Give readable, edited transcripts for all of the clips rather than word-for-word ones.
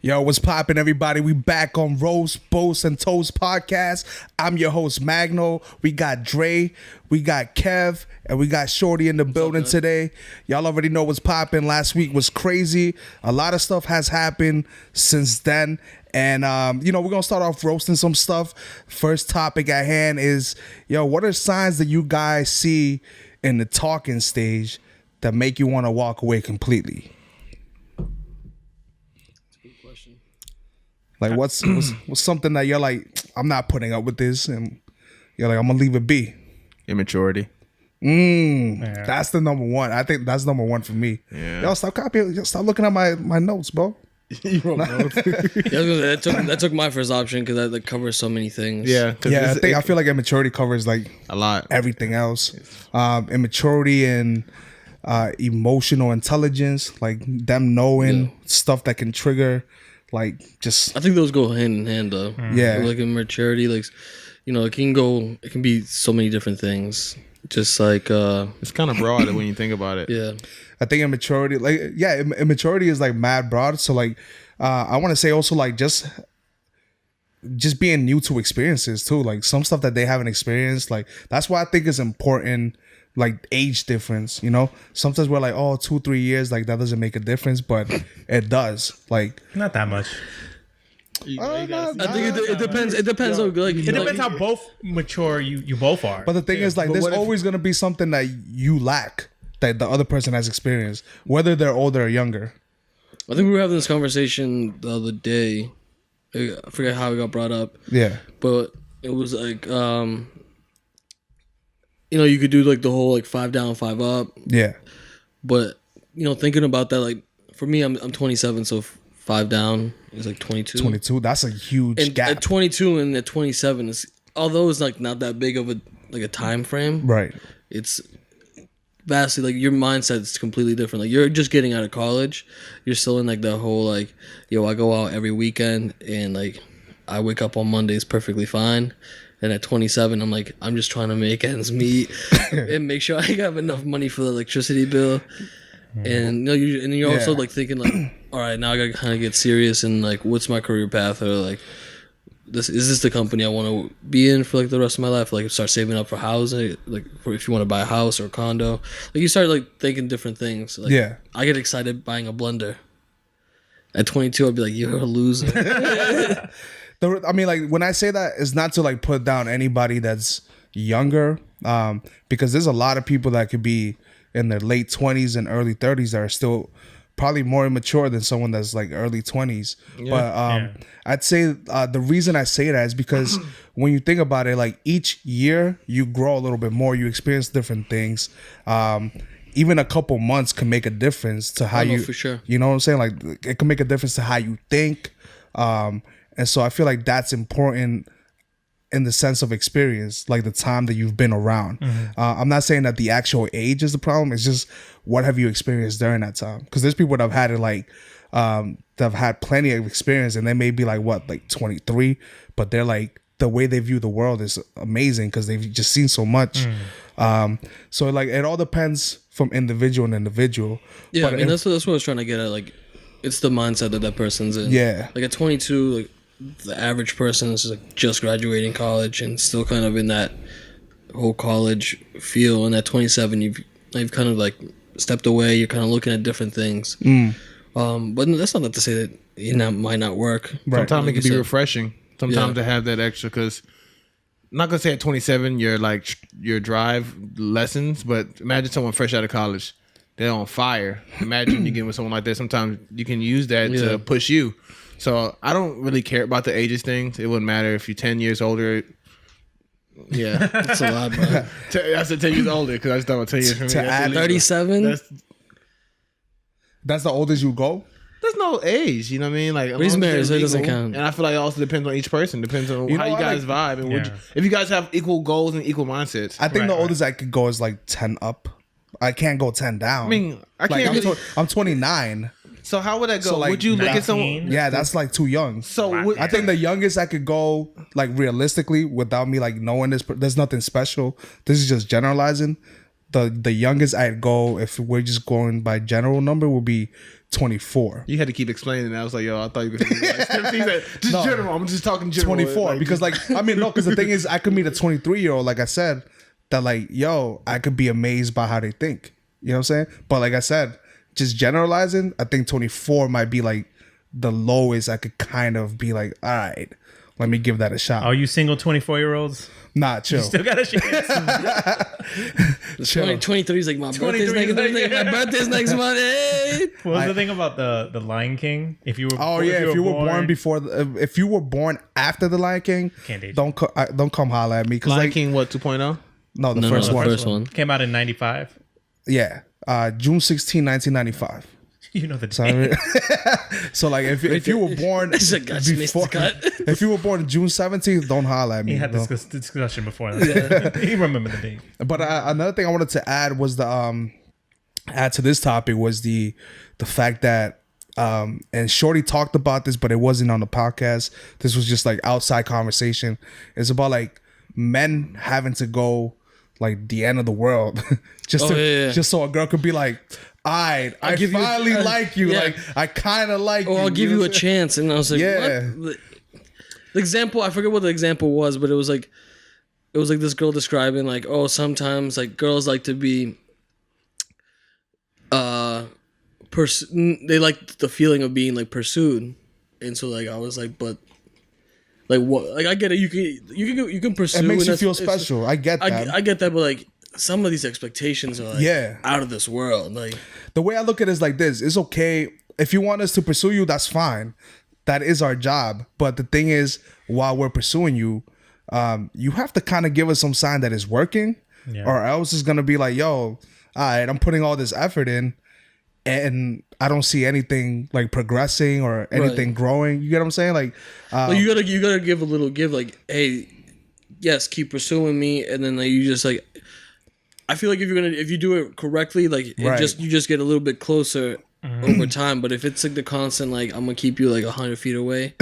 Yo, what's poppin', everybody? We back on Roast, Boast, and Toast podcast. I'm your host, Magno. We got Dre, we got Kev, and we got Shorty in the building today. Y'all already know what's poppin'. Last week was crazy. A lot of stuff has happened since then. And, we're going to start off roasting some stuff. First topic at hand is, what are signs that you guys see in the talking stage that make you want to walk away completely? Like, what's something that you're like, I'm not putting up with this, and you're like, I'm gonna leave it be? Immaturity. Yeah. That's the number one. I think that's number one for me. Yeah. Y'all stop copying. Stop looking at my notes, bro. You wrote notes. that took my first option because that covers so many things. Yeah. I feel like immaturity covers like a lot. Everything else. Immaturity and emotional intelligence, like them knowing stuff that can trigger. Like, just I think those go hand in hand though. Yeah, like immaturity, like it can be so many different things. Just like it's kind of broad when you think about it. Yeah, I think immaturity, immaturity is like mad broad. So like, I want to say also like just being new to experiences too. Like some stuff that they haven't experienced. Like that's why I think it's important. Like age difference, sometimes we're like, 2-3 years, like that doesn't make a difference, but it does. Like not that much. I think it depends. It depends on like it depends how both mature you both are. But the thing is, like, there's always gonna be something that you lack that the other person has experienced, whether they're older or younger. I think we were having this conversation the other day. I forget how it got brought up. Yeah, but it was like you could do like the whole like 5 down, 5 up. Yeah. But thinking about that, like for me, I'm 27, so 5 down is like 22. 22. That's a huge gap. At 22 and at 27 is, although it's like not that big of a time frame. Right. It's vastly like your mindset is completely different. Like you're just getting out of college, you're still in like the whole like, I go out every weekend and like I wake up on Mondays perfectly fine. And at 27, I'm like, I'm just trying to make ends meet and make sure I have enough money for the electricity bill. And you're also like thinking like, all right, now I gotta kind of get serious and like, what's my career path, or like, is this the company I want to be in for like the rest of my life? Like, start saving up for housing, like for if you want to buy a house or a condo. Like you start like thinking different things. Like, I get excited buying a blender. At 22, I'd be like, you're a loser. I mean, like, when I say that, it's not to, like, put down anybody that's younger, because there's a lot of people that could be in their late 20s and early 30s that are still probably more immature than someone that's, like, early 20s. Yeah. But I'd say the reason I say that is because when you think about it, like, each year you grow a little bit more. You experience different things. Even a couple months can make a difference to how you... for sure. You know what I'm saying? Like, it can make a difference to how you think. And so I feel like that's important in the sense of experience, like the time that you've been around. I'm not saying that the actual age is the problem. It's just what have you experienced during that time? Because there's people that have had it like, that have had plenty of experience and they may be like, 23, but they're like, the way they view the world is amazing because they've just seen so much. So like, it all depends from individual to individual. Yeah, but I mean, that's what I was trying to get at. Like, it's the mindset that person's in. Yeah. Like at 22, like, the average person is like just graduating college and still kind of in that whole college feel. And at 27, you've kind of like stepped away. You're kind of looking at different things. But that's not to say that might not work. Right. Sometimes it can be refreshing. Sometimes to have that extra, because I'm not gonna say at 27 your drive lessens, but imagine someone fresh out of college, they're on fire. Imagine you get with someone like that. Sometimes you can use that to push you. So I don't really care about the ages things. It wouldn't matter if you're 10 years older. Yeah, that's a lot, bro. I said 10 years older because I just thought about 10 years from to add 37. That's the oldest you go. There's no age, you know what I mean? Like, he's married, so it doesn't count. And I feel like it also depends on each person. Depends on how you guys vibe and if you guys have equal goals and equal mindsets. I think the oldest I could go is like 10 up. I can't go 10 down. I mean, I'm 29. So how would that go? So like would you 19? look at someone? Yeah, that's like too young. So I think the youngest I could go, like realistically, without me like knowing this, there's nothing special. This is just generalizing. the youngest I'd go, if we're just going by general number, would be 24. You had to keep explaining that. I was like, yo, I thought you were going to be like, just No. general. I'm just talking general. 24 Like, because like I mean no, because the thing is I could meet a 23-year-old, like I said, that like, yo, I could be amazed by how they think. You know what I'm saying? But like I said, just generalizing, I think 24 might be like the lowest I could kind of be like, all right, let me give that a shot. Are you single 24-year-olds? Nah, chill. Still got a chance. 23 is like my birthday's 23 is next. like- My birthday's next month. Hey. What was the thing about the Lion King? If you were If you were born before, if you were born after the Lion King, Can't date you. don't come holler at me because Lion like King, what, 2.0? no, the No, first the one, first one. came out in 95. yeah, June 16, 1995. You know the So, date. so like if you were born It's like, "Guys, missed the cut." if you were born June 17th, don't holler at me. He had No. this discussion before that. He remembered the date. But another thing I wanted to add was add to this topic was the fact that and Shorty talked about this, but it wasn't on the podcast. This was just like outside conversation. It's about like men having to go like the end of the world just just so a girl could be like, I finally like you. yeah. Like I kind of like you. I'll give know you a what I'm saying? chance. And I was like, Yeah. what? The example, I forget what the example was, but it was like this girl describing like, oh, sometimes like girls like to be, they like the feeling of being like pursued. And so like, I was like, but like what, like I get it. You can pursue. It makes and you that's- feel it's- special. I get that. I get that, but like some of these expectations are like out of this world. Like The way I look at it is like this. It's okay. If you want us to pursue you, that's fine. That is our job. But the thing is, while we're pursuing you, you have to kind of give us some sign that it's working. Yeah. Or else it's going to be like, yo, all right, I'm putting all this effort in and I don't see anything like progressing or anything growing. You get what I'm saying? Like, you gotta give a little give. Like, hey, yes, keep pursuing me, and then like you just like. I feel like if you do it correctly, like you just get a little bit closer over time. But if it's like the constant, like I'm gonna keep you like 100 feet away,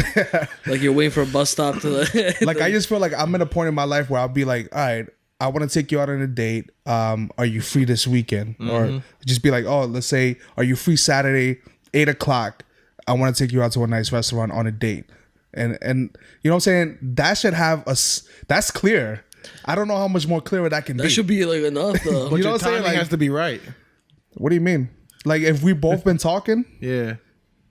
like you're waiting for a bus stop to like I just feel like I'm at a point in my life where I'll be like, all right, I want to take you out on a date. Are you free this weekend? Or just be like, oh, let's say, are you free Saturday, 8:00? I want to take you out to a nice restaurant on a date. And you know what I'm saying? That should have that's clear. I don't know how much more clearer that can be. that should be like enough though. You know Your what I'm saying? timing Like, has to be right. what do you mean? Like if we both been talking, Yeah.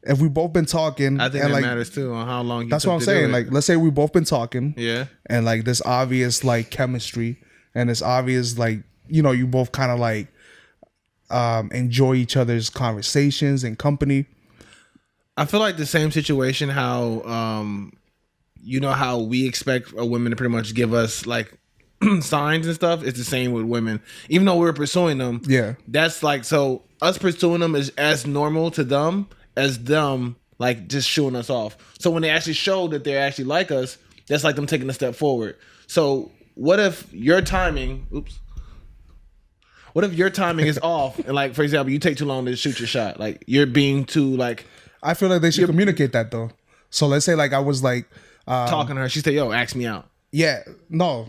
if we both been talking, I think and that like, matters too on how long you that's took what I'm to do saying. it. Like, let's say we both been talking, yeah. and like this obvious like chemistry, and it's obvious like, you know, you both kind of like enjoy each other's conversations and company. I feel like the same situation how you know how we expect a women to pretty much give us like signs and stuff. It's the same with women. Even though we're pursuing them, that's like, so us pursuing them is as normal to them as them like just shooing us off. So when they actually show that they actually like us, that's like them taking a step forward. So what if your timing what if your timing is off and like, for example, you take too long to shoot your shot, like you're being too like, I feel like they should communicate that though. So let's say like I was like talking to her, she said, yo, ask me out. yeah, no,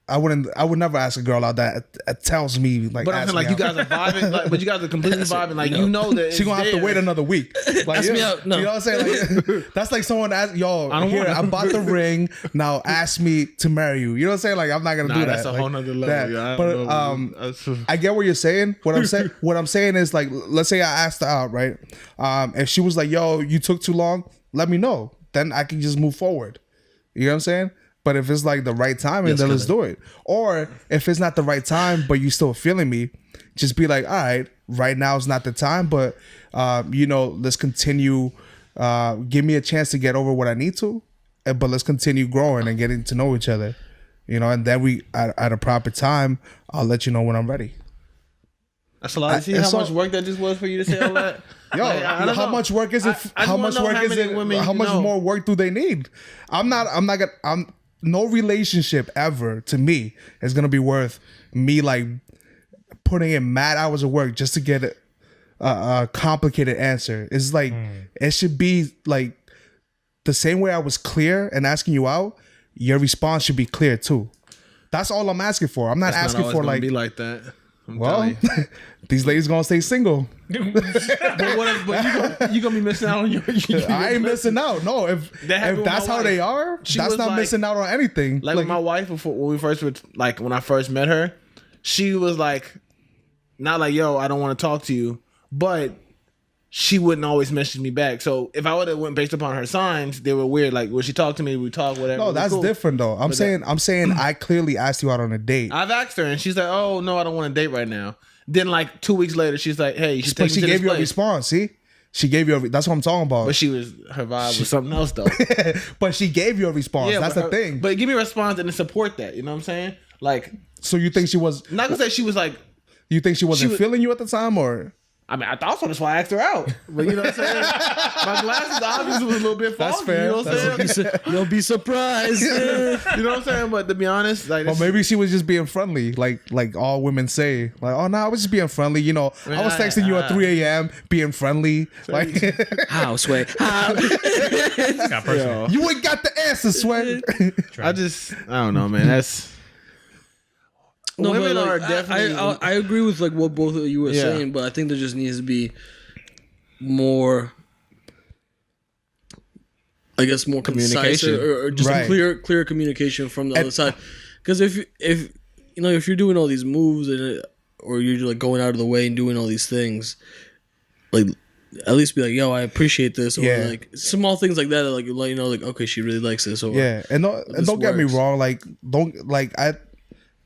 I would never ask a girl out that it tells me like. But I'm saying like you guys are vibing, like, but you guys are completely vibing. Like you know that she gonna have to wait another week. Like, Ask me out. No. You know what I'm saying? Like, that's like someone ask, yo, I bought the ring. Now ask me to marry you. You know what I'm saying? Like I'm not gonna do that. That's a whole nother level. Yeah, but I get what you're saying. What I'm saying is like, let's say I asked her out, right? If she was like, yo, you took too long, let me know. Then I can just move forward. You know what I'm saying? But if it's like the right time, then let's do it. Or if it's not the right time, but you still feeling me, just be like, all right, right now is not the time, but you know, let's continue. Give me a chance to get over what I need to, but let's continue growing and getting to know each other. You know, and then we at a proper time, I'll let you know when I'm ready. That's a lot. See how much work that just was for you to say all that? Yo, like, how much work is it? How much work is it? How much more work do they need? I'm not gonna. No relationship ever to me is gonna be worth me like putting in mad hours of work just to get a complicated answer. It's like it should be like the same way I was clear and asking you out. Your response should be clear too. That's all I'm asking for. I'm not asking for like be like that. Well, these ladies gonna stay single. But you gonna be missing out on your I ain't missing out. No, if that's how they are, that's not missing out on anything. Like with my wife before when we first were when I first met her, she was like, not like, yo, I don't want to talk to you, but she wouldn't always message me back. So if I would have went based upon her signs, they were weird. Like when she talked to me, we talk, whatever. No, that's cool. Different though. I'm saying I clearly asked you out on a date. I've asked her and she's like, oh no, I don't want to date right now. Then like 2 weeks later, she's like, hey, you should take me to this place. She gave you a response. See, she gave you that's what I'm talking about. But her vibe was something else though. But she gave you a response. That's the thing. But give me a response and then support that. You know what I'm saying? Like, so you think she was not gonna say she was like? You think she wasn't feeling you at the time, or? I mean, I thought so. That's why I asked her out. But you know what I'm saying? My glasses obviously was a little bit foggy. That's fair. You know what I'm saying? You'll be surprised. You know what I'm saying? But to be honest, like, or maybe she was just being friendly, like all women say. Like, oh no, I was just being friendly. You know, I was texting you at 3 a.m. being friendly. Like, how Sway? How? You ain't got the answer, Sway. I don't know, man. That's. No, women but like, are definitely. I agree with like what both of you were saying, but I think there just needs to be more, I guess, more communication or just clear communication from the other side. Because if you know, if you're doing all these moves or you're like going out of the way and doing all these things, like at least be like, yo, I appreciate this, or like small things like that, like you know, like okay, she really likes this, or and don't get me wrong,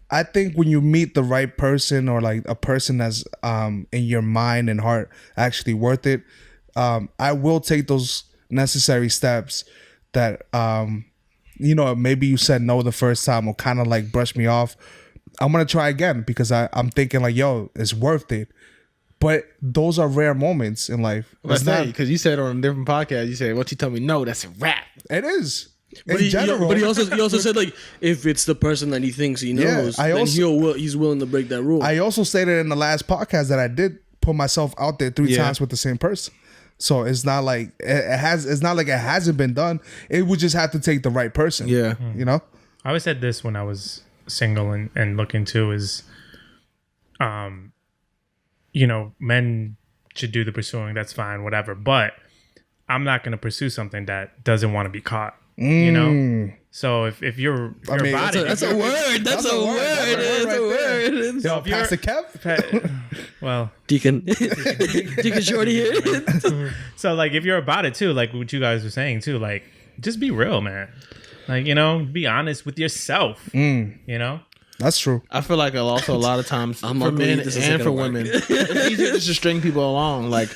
I think when you meet the right person or like a person that's in your mind and heart actually worth it, I will take those necessary steps that you know, maybe you said no the first time or kind of like brush me off. I'm gonna try again because I'm thinking like, yo, it's worth it. But those are rare moments in life. It's not because you said on a different podcast, you said, once you tell me no, that's a wrap. It is. But he also said like if it's the person that he thinks he knows, then he's willing to break that rule. I also stated in the last podcast that I did put myself out there 3 times with the same person, so it's not like it's not like it hasn't been done. It would just have to take the right person. Yeah, you know. I always said this when I was single and looking to is, you know, men should do the pursuing. That's fine, whatever. But I'm not going to pursue something that doesn't want to be caught. You know, so if you're about it, that's a word. That's a word. Yo, Pastor Kev. Well, Deacon Shorty here. So like, if you're about it too, like what you guys were saying too, like just be real, man. Like, you know, be honest with yourself. You know. That's true. I feel like also a lot of times for men and for women, it's easier just to string people along. Like,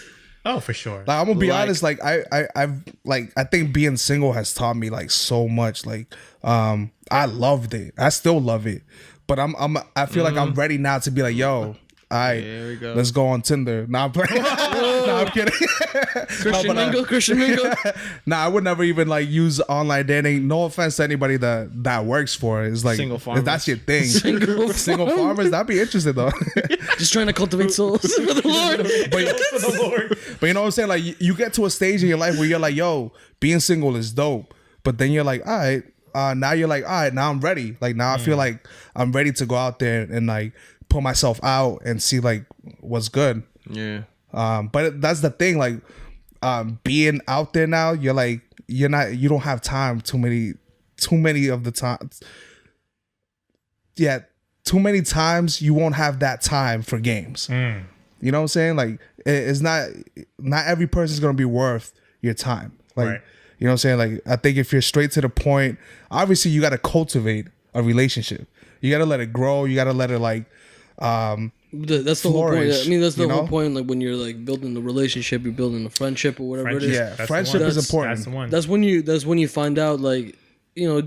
oh, for sure. Like I'm gonna be honest. Like I think being single has taught me like so much. Like I loved it. I still love it. But I feel like I'm ready now to be like, yo, let's go on Tinder. Nah, I'm playing. Nah, I'm kidding. Christian mingle. Nah, I would never even like use online dating. No offense to anybody that works for it. It's like single farmers. If that's your thing. Single farmers, that'd be interesting though. Just trying to cultivate souls for the Lord. But you know what I'm saying? Like you get to a stage in your life where you're like, yo, being single is dope. But then you're like, all right. Now you're like, all right, now I'm ready. Like now I feel like I'm ready to go out there and like put myself out and see like what's good. Yeah. But that's the thing, like being out there now, you don't have time too many of the times. Yeah, too many times you won't have that time for games. You know what I'm saying? Like it's not every person's gonna be worth your time. Like right. You know what I'm saying? Like I think if you're straight to the point, obviously you gotta cultivate a relationship. You gotta let it grow, you gotta let it like that's the whole point. I mean, that's the whole point. Like when you're like building the relationship, you're building a friendship or whatever it is. Yeah, friendship is important. That's the one. That's when you find out, like, you know,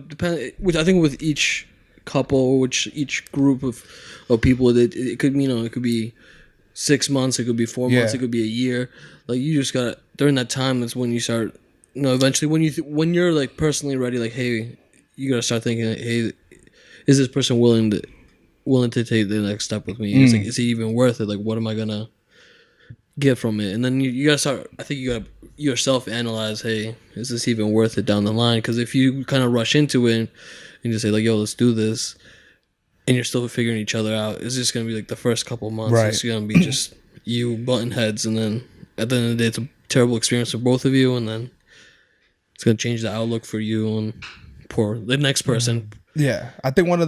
which I think with each couple, which each group of people, it could, you know, it could be 6 months, it could be 4 months, it could be a year. Like you just gotta during that time. That's when you start. You know, eventually when you're like personally ready, like, hey, you gotta start thinking, hey, is this person willing to take the next step with me? Is he even worth it? Like, what am I gonna get from it? And then you gotta start. I think you gotta yourself analyze. Hey, is this even worth it down the line? Because if you kind of rush into it and just say like, "Yo, let's do this," and you're still figuring each other out, it's just gonna be like the first couple months. Right. It's gonna be just you butting heads, and then at the end of the day, it's a terrible experience for both of you, and then it's gonna change the outlook for you and for the next person. Yeah, I think one of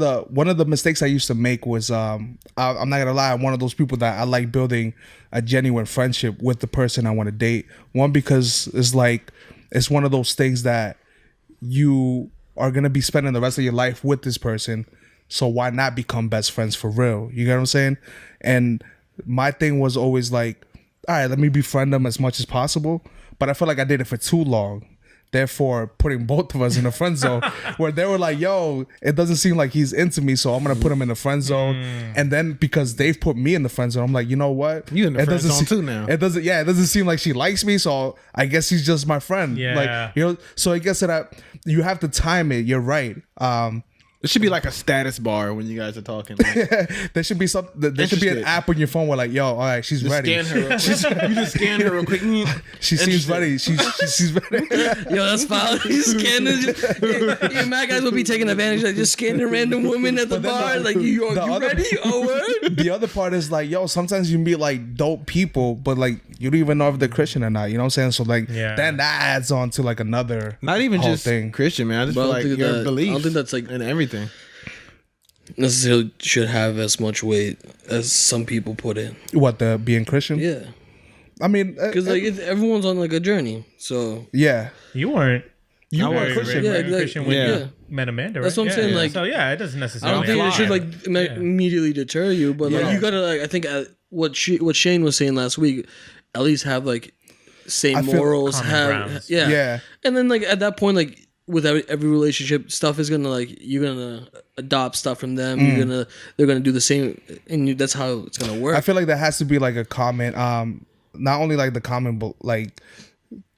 the mistakes I used to make was I'm not gonna lie, I'm one of those people that I like building a genuine friendship with the person I want to date. One, because it's one of those things that you are gonna be spending the rest of your life with this person, so why not become best friends for real? You get what I'm saying? And my thing was always like, all right, let me befriend them as much as possible, but I felt like I did it for too long. Therefore, putting both of us in the friend zone, where they were like, "Yo, it doesn't seem like he's into me, so I'm gonna put him in the friend zone." And then because they've put me in the friend zone, I'm like, you know what? You in the friend zone too now. It doesn't seem like she likes me, so I guess he's just my friend. Yeah. Like, so I guess that you have to time it. You're right. It should be like a status bar when you guys are talking. Like, there should be there should be an app on your phone where like, yo, all right, she's ready. scan her. You just scan her real quick. She seems ready. She's ready. Yo, that's foul. You scanning. Yeah, mad guys will be taking advantage of just scanning random women at the bar. Like, you ready? Oh, word? The other part is like, yo, sometimes you meet like dope people, but like you don't even know if they're Christian or not. You know what I'm saying? So like, then that adds on to like another not even whole just thing. Christian, man. I just feel like your beliefs. I don't think that's like and everything. necessarily should have as much weight as some people put in. What, the being Christian? Yeah, I mean, because like everyone's on like a journey. So yeah, You weren't. You very weren't Christian. Yeah, very like- Christian when yeah. you met Amanda, right? That's what I'm saying, like- so yeah, it doesn't I necessarily. don't think it should apply. like immediately deter you, but like Yeah. you gotta like I think what Shane was saying last week, at least have like same I feel morals, common have grounds. Yeah. and then like at that point like with every relationship, stuff is gonna like you're gonna adopt stuff from them. They're gonna do the same, and that's how it's gonna work. I feel like there has to be like a common, not only like the common, but like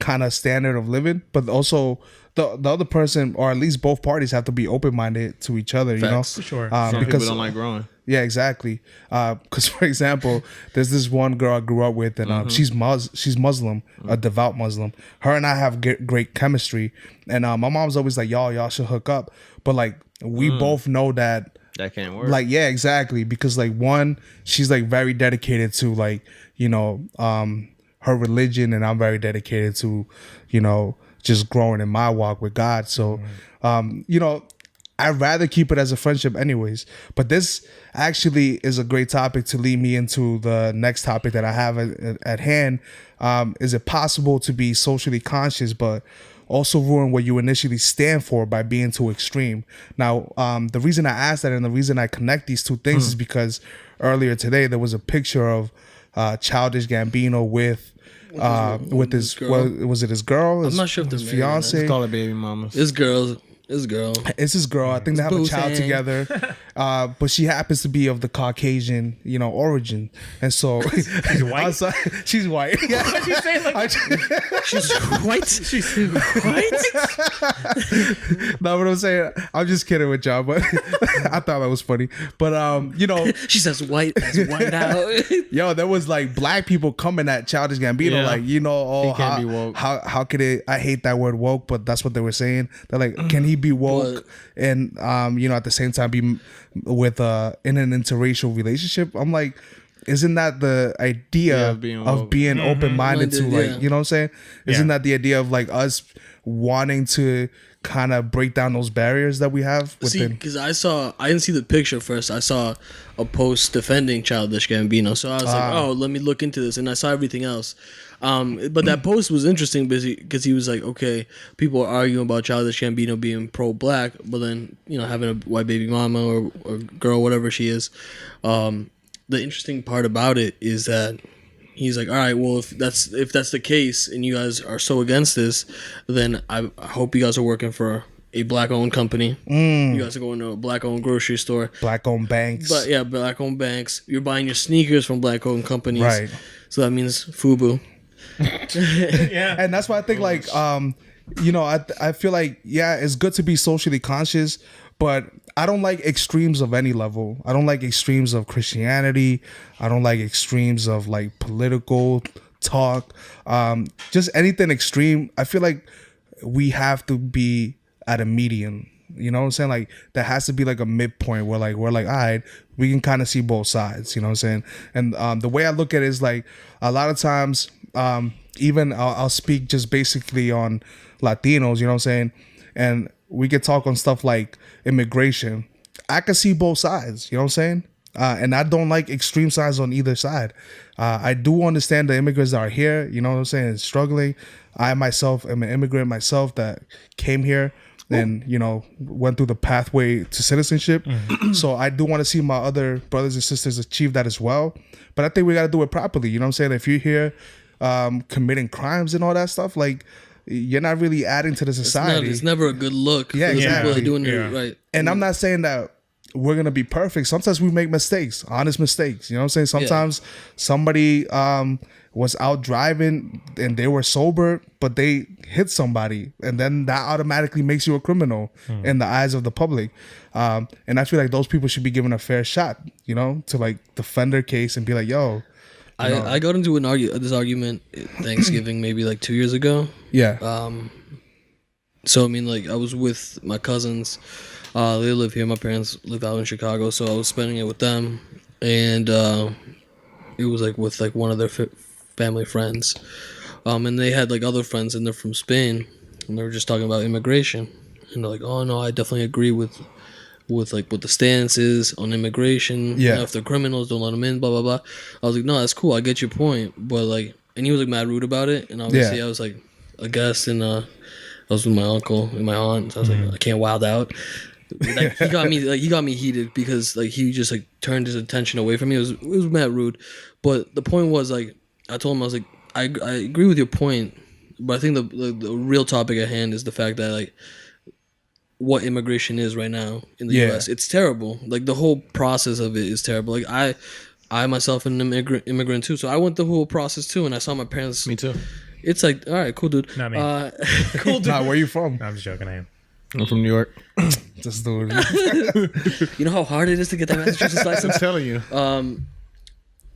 kind of standard of living, but also the other person, or at least both parties, have to be open minded to each other. You know, Facts. For sure. Some because people don't like growing. yeah, exactly. Because for example, there's this one girl I grew up with, and she's Muslim, a devout Muslim. Her and I have great chemistry, and my mom's always like, y'all should hook up. But like we both know that. That can't work. Like, yeah, exactly. Because like one, she's like very dedicated to like, you know, her religion, and I'm very dedicated to, you know, just growing in my walk with God. So, you know, I'd rather keep it as a friendship anyways. But this actually is a great topic to lead me into the next topic that I have at hand. Is it possible to be socially conscious, but also ruin what you initially stand for by being too extreme? Now, the reason I asked that and the reason I connect these two things is because earlier today there was a picture of Childish Gambino with his girl? was it his girl? I'm not sure if his they're married, fiance. Call it baby mamas. This girl. It's his girl. I think they have a child Boo-thang. together, but she happens to be of the Caucasian, you know, origin, and so she's white? She's white. Yeah. What'd you say? Like, She's white. She's white. No, what I'm saying, I'm just kidding with y'all, but I thought that was funny. But you know, She says white as white out. yo, there was like black people coming at Childish Gambino, Yeah. like, you know, oh, He can't be woke. how could it? I hate that word woke, but that's what they were saying. They're like, can he be woke and you know, at the same time be with in an interracial relationship? I'm like, isn't that the idea Yeah, of being open minded to, like, Yeah. you know what I'm saying? Isn't that the idea of like us wanting to kind of break down those barriers that we have See, within? because I didn't see the picture first. I saw a post defending Childish Gambino, so I was like, oh, let me look into this, and I saw everything else. But that post was interesting because he was like, okay, people are arguing about Childish Gambino being pro-black, but then, you know, having a white baby mama or girl, whatever she is. The interesting part about it is that he's like, all right, well, if that's the case and you guys are so against this, then I hope you guys are working for a black-owned company. You guys are going to a black-owned grocery store. Black-owned banks. But yeah, black-owned banks. You're buying your sneakers from black-owned companies. Right. So that means FUBU. yeah. And that's why I think like you know, I feel like, yeah, it's good to be socially conscious, but I don't like extremes of any level. I don't like extremes of Christianity. I don't like extremes of like political talk. Just anything extreme. I feel like we have to be at a median. You know what I'm saying? Like there has to be like a midpoint where like we're like, all right, we can kind of see both sides. You know what I'm saying? And the way I look at it is like a lot of times, even I'll speak just basically on Latinos. You know what I'm saying? And we could talk on stuff like immigration. I can see both sides. You know what I'm saying? And I don't like extreme sides on either side. I do understand the immigrants that are here, you know what I'm saying, struggling. I myself am an immigrant myself that came here and, you know, went through the pathway to citizenship. So I do want to see my other brothers and sisters achieve that as well. But I think we got to do it properly. You know what I'm saying? If you're here committing crimes and all that stuff, like, you're not really adding to the society. It's never a good look. Yeah, for the exactly. people that are doing it right. And I'm not saying that we're gonna be perfect. Sometimes we make mistakes, honest mistakes. You know what I'm saying? Sometimes somebody was out driving and they were sober, but they hit somebody, and then that automatically makes you a criminal in the eyes of the public. And I feel like those people should be given a fair shot, you know, to like defend their case and be like, yo. I got into this argument at Thanksgiving maybe like 2 years ago. Yeah. So I mean, like I was with my cousins. They live here. My parents live out in Chicago, so I was spending it with them, and it was like with like one of their family friends, and they had like other friends, and they're from Spain, and they were just talking about immigration, and they're like, "Oh no, I definitely agree with like what the stance is on immigration. Yeah, you know, if they're criminals, don't let them in. Blah blah blah." I was like, "No, that's cool. I get your point," but like, and he was like mad rude about it, and obviously I was like a guest, and I was with my uncle and my aunt, so I was like, I can't wild out. Like he got me heated because like he just like turned his attention away from me. It was mad rude, but the point was like I told him I was like I agree with your point, but I think the real topic at hand is the fact that like what immigration is right now in the U.S. It's terrible. Like the whole process of it is terrible. Like I myself am an immigrant too, so I went the whole process too, and I saw my parents. Me too. It's like, all right, cool dude. Not me. Cool dude. Nah, where you from? I'm just joking. I am. I'm from New York. Just dude. You know how hard it is to get that Massachusetts I'm license? telling you.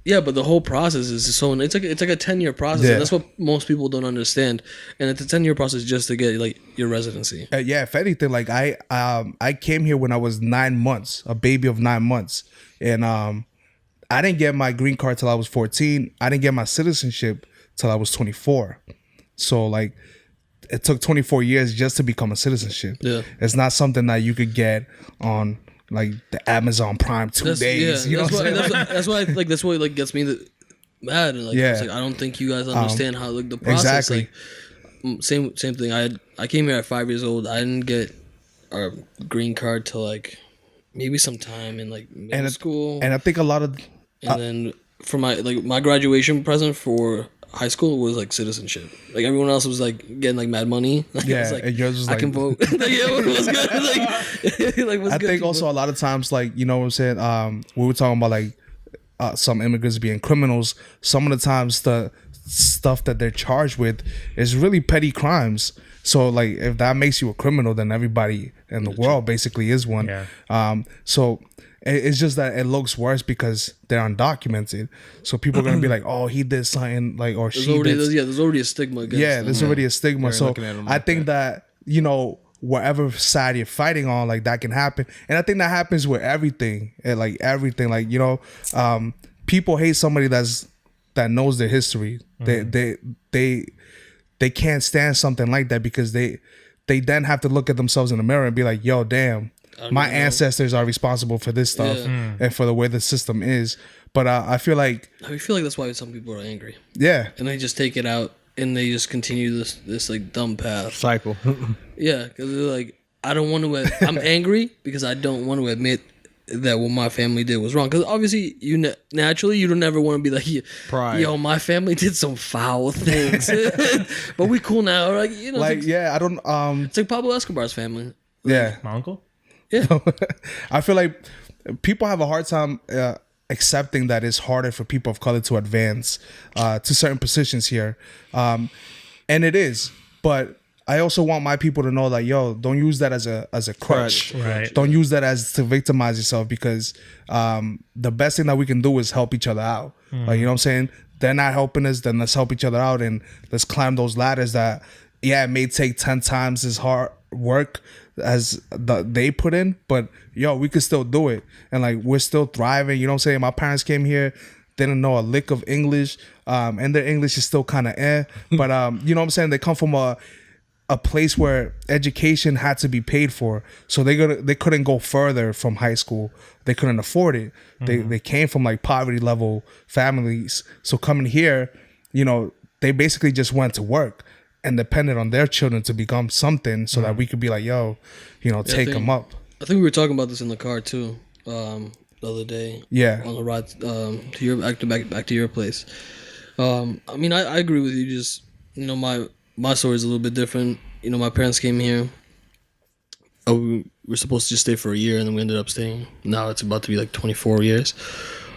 Yeah, but the whole process is so it's like a 10-year process. Yeah. And that's what most people don't understand. And it's a 10-year process just to get like your residency. Yeah, if anything, like I came here when I was 9 months, a baby of 9 months, and I didn't get my green card till I was 14. I didn't get my citizenship till I was 24. So like, it took 24 years just to become a citizenship. Yeah, it's not something that you could get on like the Amazon Prime 2 days. Yeah, you know that's why like that's what like gets me mad and like it's like I don't think you guys understand how like the process. Exactly. Like same thing. I came here at 5 years old. I didn't get a green card till like maybe sometime in like middle school. And I think a lot of then for my graduation present for high school was like citizenship. Like everyone else was like getting like mad money. Like, yeah, I was like, and yours was I like, can vote. Like, yeah, it was good. Like, I think also a lot of times, like, you know what I'm saying, we were talking about like some immigrants being criminals. Some of the times the stuff that they're charged with is really petty crimes. So like if that makes you a criminal, then everybody in the world basically is one. Yeah. So it's just that it looks worse because they're undocumented. So people are gonna be like, "Oh, he did something," like, or there's she did. there's already a stigma against them. There's already a stigma. They're So looking at 'em I like think that, you know, whatever side you're fighting on, like that can happen. And I think that happens with everything. And like everything, like, you know, people hate somebody that knows their history. They can't stand something like that because they then have to look at themselves in the mirror and be like, yo, damn, my ancestors are responsible for this stuff and for the way the system is. But I feel like that's why some people are angry. Yeah. And they just take it out and they just continue this like dumb path. Cycle. Yeah, because they're like, I don't want to. I'm angry because I don't want to admit that what my family did was wrong. Because obviously, naturally you don't ever want to be like, Pride. Yo, my family did some foul things, but we cool now, right? You know, like I don't. It's like Pablo Escobar's family. Yeah, My uncle. Yeah, I feel like people have a hard time accepting that it's harder for people of color to advance to certain positions here, and it is. But I also want my people to know that, yo, don't use that as a crutch. Right. Don't use that as to victimize yourself, because the best thing that we can do is help each other out. Like, you know what I'm saying? They're not helping us, then let's help each other out and let's climb those ladders that yeah, it may take 10 times as hard work as they put in, but yo, we could still do it. And like, we're still thriving. You know what I'm saying? My parents came here, didn't know a lick of English, and their English is still kind of but you know what I'm saying? They come from a place where education had to be paid for, so they couldn't go further from high school. They couldn't afford it. They came from like poverty level families, so coming here, you know, they basically just went to work and depended on their children to become something, so that we could be like, yo, you know, take them up. I think we were talking about this in the car too, the other day. Yeah, on the ride to your back to your place. I mean, I agree with you. Just, you know, my story is a little bit different. You know, my parents came here. We were supposed to just stay for a year, and then we ended up staying. Now it's about to be like 24 years.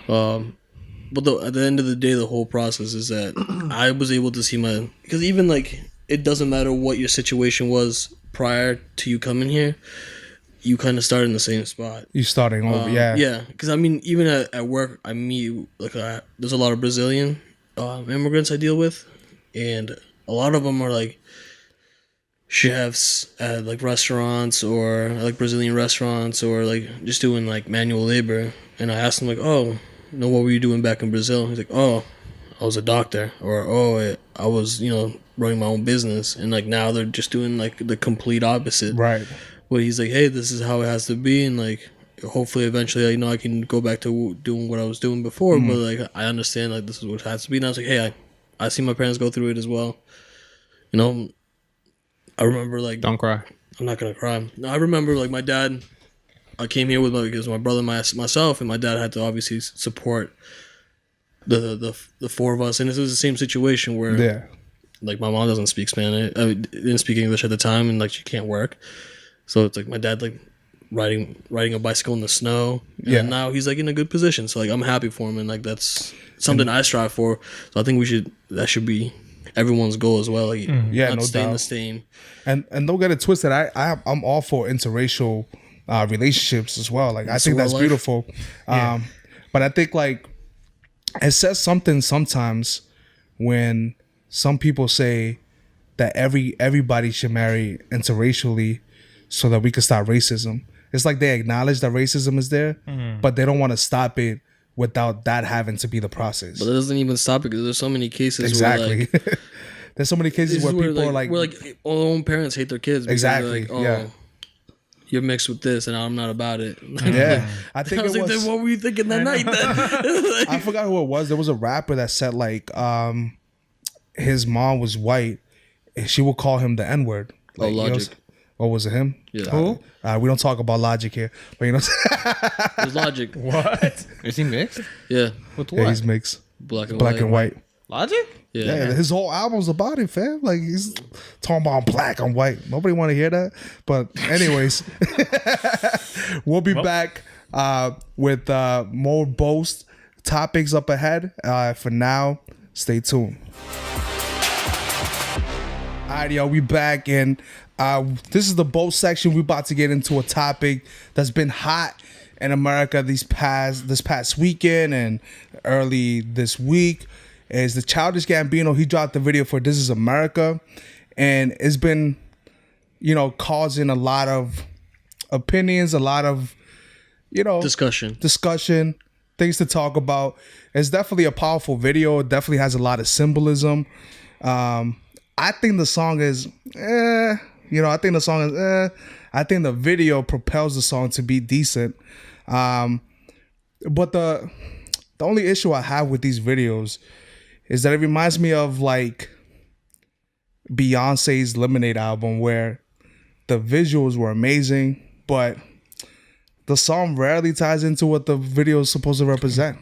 But at the end of the day, the whole process is that I was able to see because even like, it doesn't matter what your situation was prior to you coming here, you kind of start in the same spot. You starting over, yeah. Yeah, because I mean, even at work, I meet there's a lot of Brazilian immigrants I deal with, and a lot of them are like chefs at like restaurants or like Brazilian restaurants, or like just doing like manual labor. And I asked them like, oh, you know, what were you doing back in Brazil? He's like, oh, I was a doctor, or oh, I was, you know, running my own business. And like, now they're just doing like the complete opposite. Right. But he's like, hey, this is how it has to be, and like, hopefully eventually, you know, I can go back to doing what I was doing before. But like, I understand like this is what it has to be. And I was like, hey, I see my parents go through it as well. You know, I remember like, don't cry. I'm not gonna cry. No, I remember like my dad. I came here with my brother, myself, and my dad had to obviously support the four of us. And this was the same situation where, like, my mom doesn't speak Spanish, didn't speak English at the time, and like she can't work. So it's like my dad like riding a bicycle in the snow, and now he's like in a good position. So like, I'm happy for him, and like that's something I strive for. So I think that should be everyone's goal as well. Like, not no staying doubt. the same. And don't get it twisted. I'm all for interracial relationships as well. Like, I think that's beautiful. But I think like it says something sometimes when some people say that everybody should marry interracially so that we can stop racism. It's like they acknowledge that racism is there, but they don't want to stop it without that having to be the process. But it doesn't even stop it, because there's so many cases exactly. where like, there's so many cases where people like, are like, where like all own parents hate their kids. Exactly. Like, oh, yeah. You're mixed with this, and I'm not about it. Yeah, I think I was like, then what were you thinking that night? Then? I forgot who it was. There was a rapper that said like, his mom was white, and she would call him the N-word. Like, Logic. Or was it him? Yeah. Who? We don't talk about Logic here, but you know, There's Logic. What? Is he mixed? Yeah, With yeah, what? he's mixed, black and black white. and white. Logic? Yeah, his whole album's about it, fam. Like, he's talking about I'm black, I'm white. Nobody want to hear that. But anyways, we'll be back with more boast topics up ahead. For now, stay tuned. All right, yo, we back, and this is the boast section. We're about to get into a topic that's been hot in America this past weekend and early this week. Is the Childish Gambino. He dropped the video for This Is America, and it's been, you know, causing a lot of opinions, a lot of, you know, discussion, things to talk about. It's definitely a powerful video. It definitely has a lot of symbolism. I think the song is, I think the video propels the song to be decent. But the only issue I have with these videos is that it reminds me of like Beyonce's Lemonade album, where the visuals were amazing, but the song rarely ties into what the video is supposed to represent.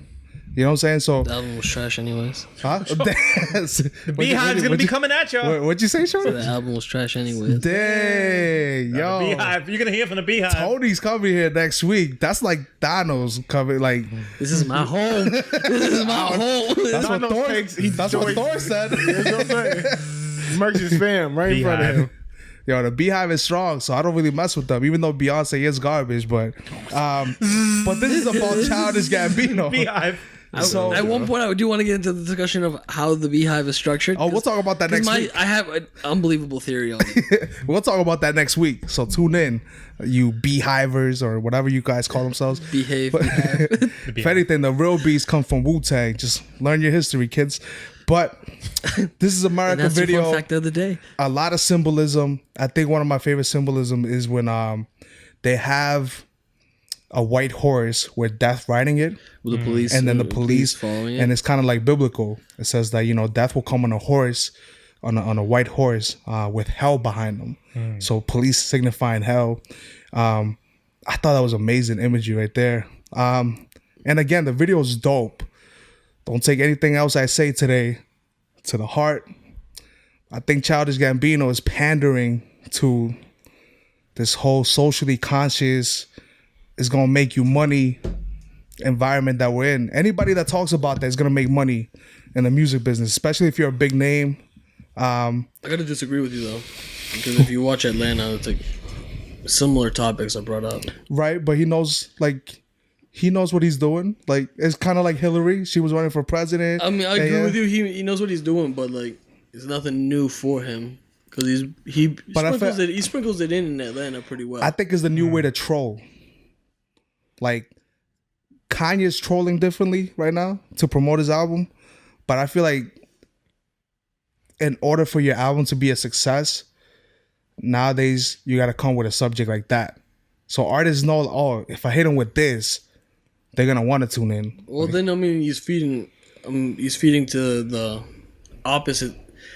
You know what I'm saying? So the album was trash anyways. Huh? The Beehive's gonna be coming at y'all. What'd you say, Shorty? The album was trash anyways. Dang, yo. The Beehive. You're gonna hear from the Beehive. Tony's coming here next week. That's like Thanos coming. Like, this is my home. This is my home. That's what Thor. That's what Thor said. Merch his fam right in front of him. Yo, the Beehive is strong, so I don't really mess with them, even though Beyonce is garbage. But this is about Childish Gambino. Beehive. So At one point, I do want to get into the discussion of how the beehive is structured. we'll talk about that next week. I have an unbelievable theory on it. We'll talk about that next week. So tune in, you beehivers or whatever you guys call themselves. Beehive. If anything, the real bees come from Wu-Tang. Just learn your history, kids. But this is America That's your video. fun fact of the day. A lot of symbolism. I think one of my favorite symbolism is when they have a white horse with death riding it, With the police, and then the police following it. and it's kind of like biblical. It says that death will come on a horse, on a white horse, with hell behind them. So police signifying hell. I thought that was amazing imagery right there. And again, the video is dope. Don't take anything else I say today to the heart. I think Childish Gambino is pandering to this whole socially conscious, is gonna make you money environment that we're in. Anybody that talks about that is gonna make money in the music business, especially if you're a big name. I gotta disagree with you though, because if you watch Atlanta, it's like similar topics are brought up. Right, but he knows what he's doing. Like, it's kind of like Hillary. She was running for president. I mean, I agree with you. He knows what he's doing, but like, it's nothing new for him because he sprinkles it in Atlanta pretty well. I think it's the new way to troll. Like, Kanye's trolling differently right now to promote his album, but I feel like in order for your album to be a success, nowadays you got to come with a subject like that. So artists know, oh, if I hit them with this, they're gonna want to tune in. Well, then I mean, he's feeding to the opposite.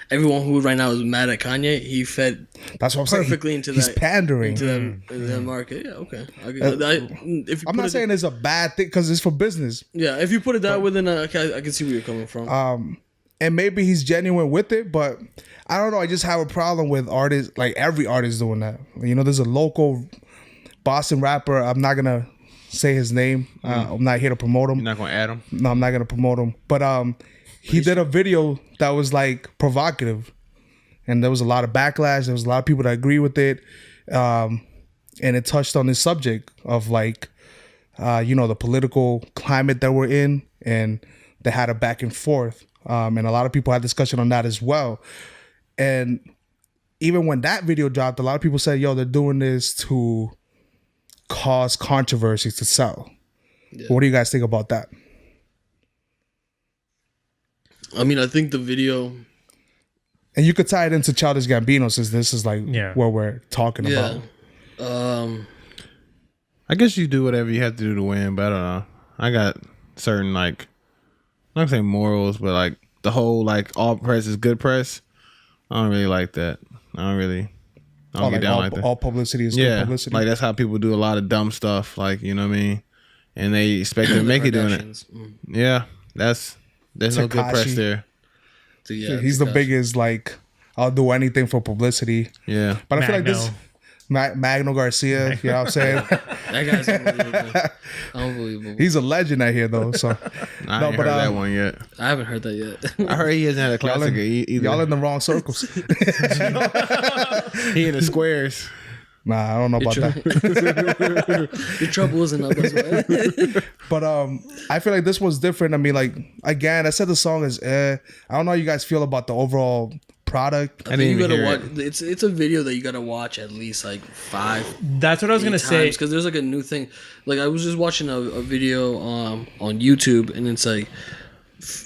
Everyone who right now is mad at Kanye, he fed that's what I'm saying. Perfectly into he's that. pandering Into that market. Yeah, okay. I'm not saying it's a bad thing because it's for business. Yeah, if you put it that way, then I can see where you're coming from. And maybe he's genuine with it, but I don't know. I just have a problem with artists, like every artist doing that. There's a local Boston rapper. I'm not gonna say his name. I'm not here to promote him. You're not gonna add him? No, I'm not gonna promote him. But he did a video that was like provocative, and there was a lot of backlash. There was a lot of people that agree with it, and it touched on this subject of like, the political climate that we're in, and they had a back and forth, and a lot of people had discussion on that as well. And even when that video dropped, a lot of people said, "Yo, they're doing this to cause controversy to sell." Yeah. What do you guys think about that? I mean, I think the video, and you could tie it into Childish Gambino since this is like what we're talking about. I guess you do whatever you have to do to win, but I don't know. I got certain like, I'm not gonna say morals, but like the whole like all press is good press. I don't really like that. I don't get down like that. All publicity is good publicity. Like that's how people do a lot of dumb stuff. Like, you know what I mean? And they expect to make it doing it. Yeah, there's no good press there. He's the biggest, like, I'll do anything for publicity. Yeah. But I feel like this Magno Garcia, you know what I'm saying? That guy's unbelievable. Unbelievable. He's a legend out here though. So I haven't heard that one yet. I haven't heard that yet. I heard he hasn't had a classic either. Y'all in the wrong circles. He in the squares. Nah, I don't know about that. Your trouble isn't up as well. But I feel like this one's different. I mean, like, again, I said the song is I don't know how you guys feel about the overall product. I think you gotta watch. It's a video that you gotta watch at least like 5. That's what I was gonna say, because there's like a new thing. Like I was just watching a video on YouTube, and it's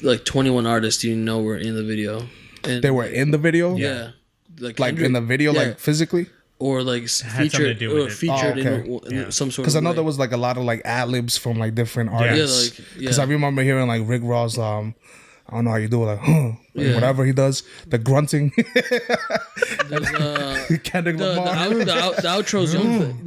like 21 artists you know were in the video. And they were in the video. Yeah, like in the video, like physically. Or like featured in some sort of. Because I know there was like a lot of like ad libs from like different artists. Because I remember hearing like Rick Ross. I don't know how you do it, like whatever he does, the grunting. Kendrick Lamar. The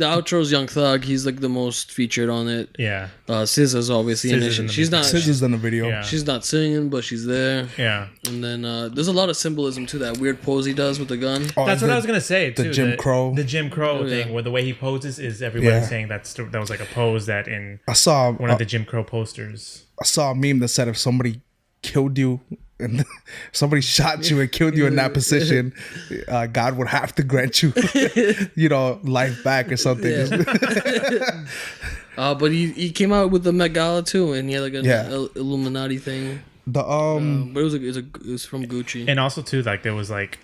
outro's Young Thug. He's like the most featured on it. Yeah. SZA's obviously in it. SZA's in the video. Yeah. She's not singing, but she's there. Yeah. And then there's a lot of symbolism to that weird pose he does with the gun. That's what I was gonna say too. The Jim Crow. The Jim Crow thing, where the way he poses is everybody saying that was like a pose that I saw one of the Jim Crow posters. I saw a meme that said if somebody killed you and somebody shot you and killed you in that position, God would have to grant you life back or something. But he came out with the Met Gala too, and he had like an Yeah. Illuminati thing. The But it was from Gucci. And also too, like there was like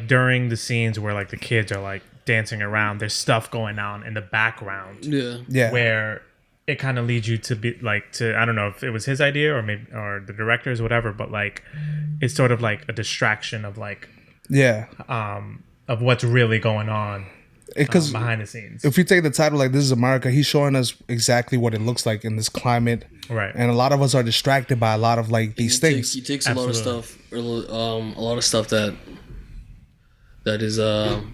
during the scenes where like the kids are like dancing around, there's stuff going on in the background. Yeah. Where it kind of leads you to be like to, I don't know if it was his idea or maybe or the director's whatever, but like it's sort of like a distraction of like of what's really going on because behind the scenes. if you take the title like "This Is America," he's showing us exactly what it looks like in this climate, Right. And a lot of us are distracted by a lot of like these things. He takes a lot of stuff, or a lot of stuff that is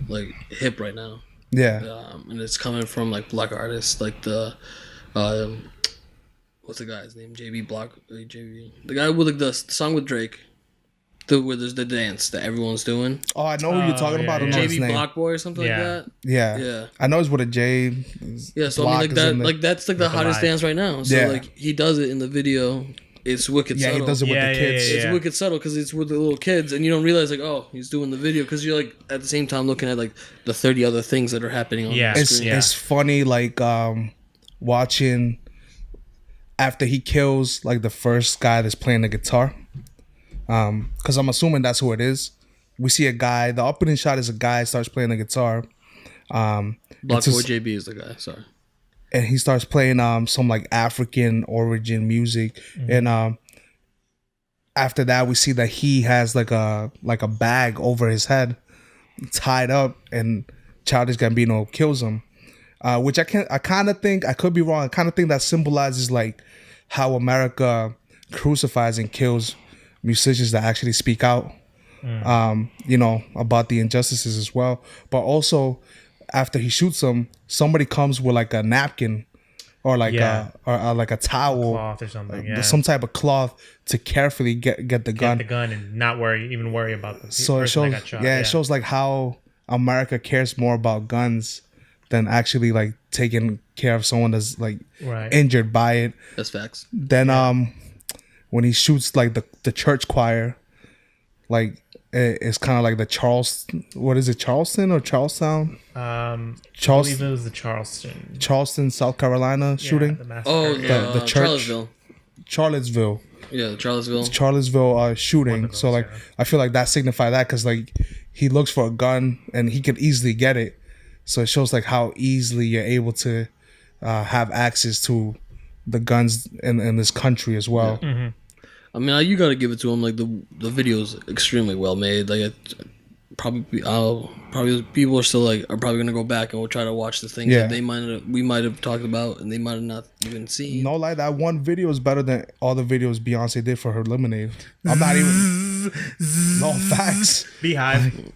like hip right now. Yeah, And it's coming from like black artists, like the what's the guy's name? JB, the guy with like the song with Drake, where there's the dance that everyone's doing. Oh, I know who you're talking about. I don't know his JB name. Block Boy or something like that. Yeah. I know it's with a J. Yeah, so I Block mean like is that, in there. like that's like the hottest dance right now. So Yeah. like he does it in the video. It's wicked Yeah, subtle. he does it with the kids. It's wicked subtle because it's with the little kids, and you don't realize like, oh, he's doing the video because you're like at the same time looking at like the 30 other things that are happening on the screen. It's funny like watching after he kills like the first guy that's playing the guitar, because I'm assuming that's who it is. We see a guy. The opening shot is a guy starts playing the guitar. Block Boy JB is the guy. Sorry. And he starts playing some like African origin music, and after that we see that he has like a bag over his head, tied up, and Childish Gambino kills him, which I kind of think, I could be wrong, I kind of think that symbolizes like how America crucifies and kills musicians that actually speak out, about the injustices as well. But also, after he shoots him, somebody comes with like a napkin or like like a towel, cloth or something, some type of cloth to carefully get the gun. Get the gun and not worry about the So it person shows, that got shot. it shows like how America cares more about guns than actually like taking care of someone that's like injured by it. That's facts. Then when he shoots like the church choir, like it's kind of like the Charleston or Charlestown? I believe it was the Charleston, South Carolina shooting. The massacre. The church. Charlottesville. Yeah, the Charlottesville shooting. So like I feel like that signified that because like he looks for a gun and he could easily get it. So it shows like how easily you're able to have access to the guns in this country as well. Yeah. Mm-hmm. I mean, you gotta give it to him. Like the video's extremely well made. Like probably people are still like are probably gonna go back and we'll try to watch the things that we might have talked about and they might have not even seen. No, like that one video is better than all the videos Beyonce did for her Lemonade. I'm not even. No facts. Beehive.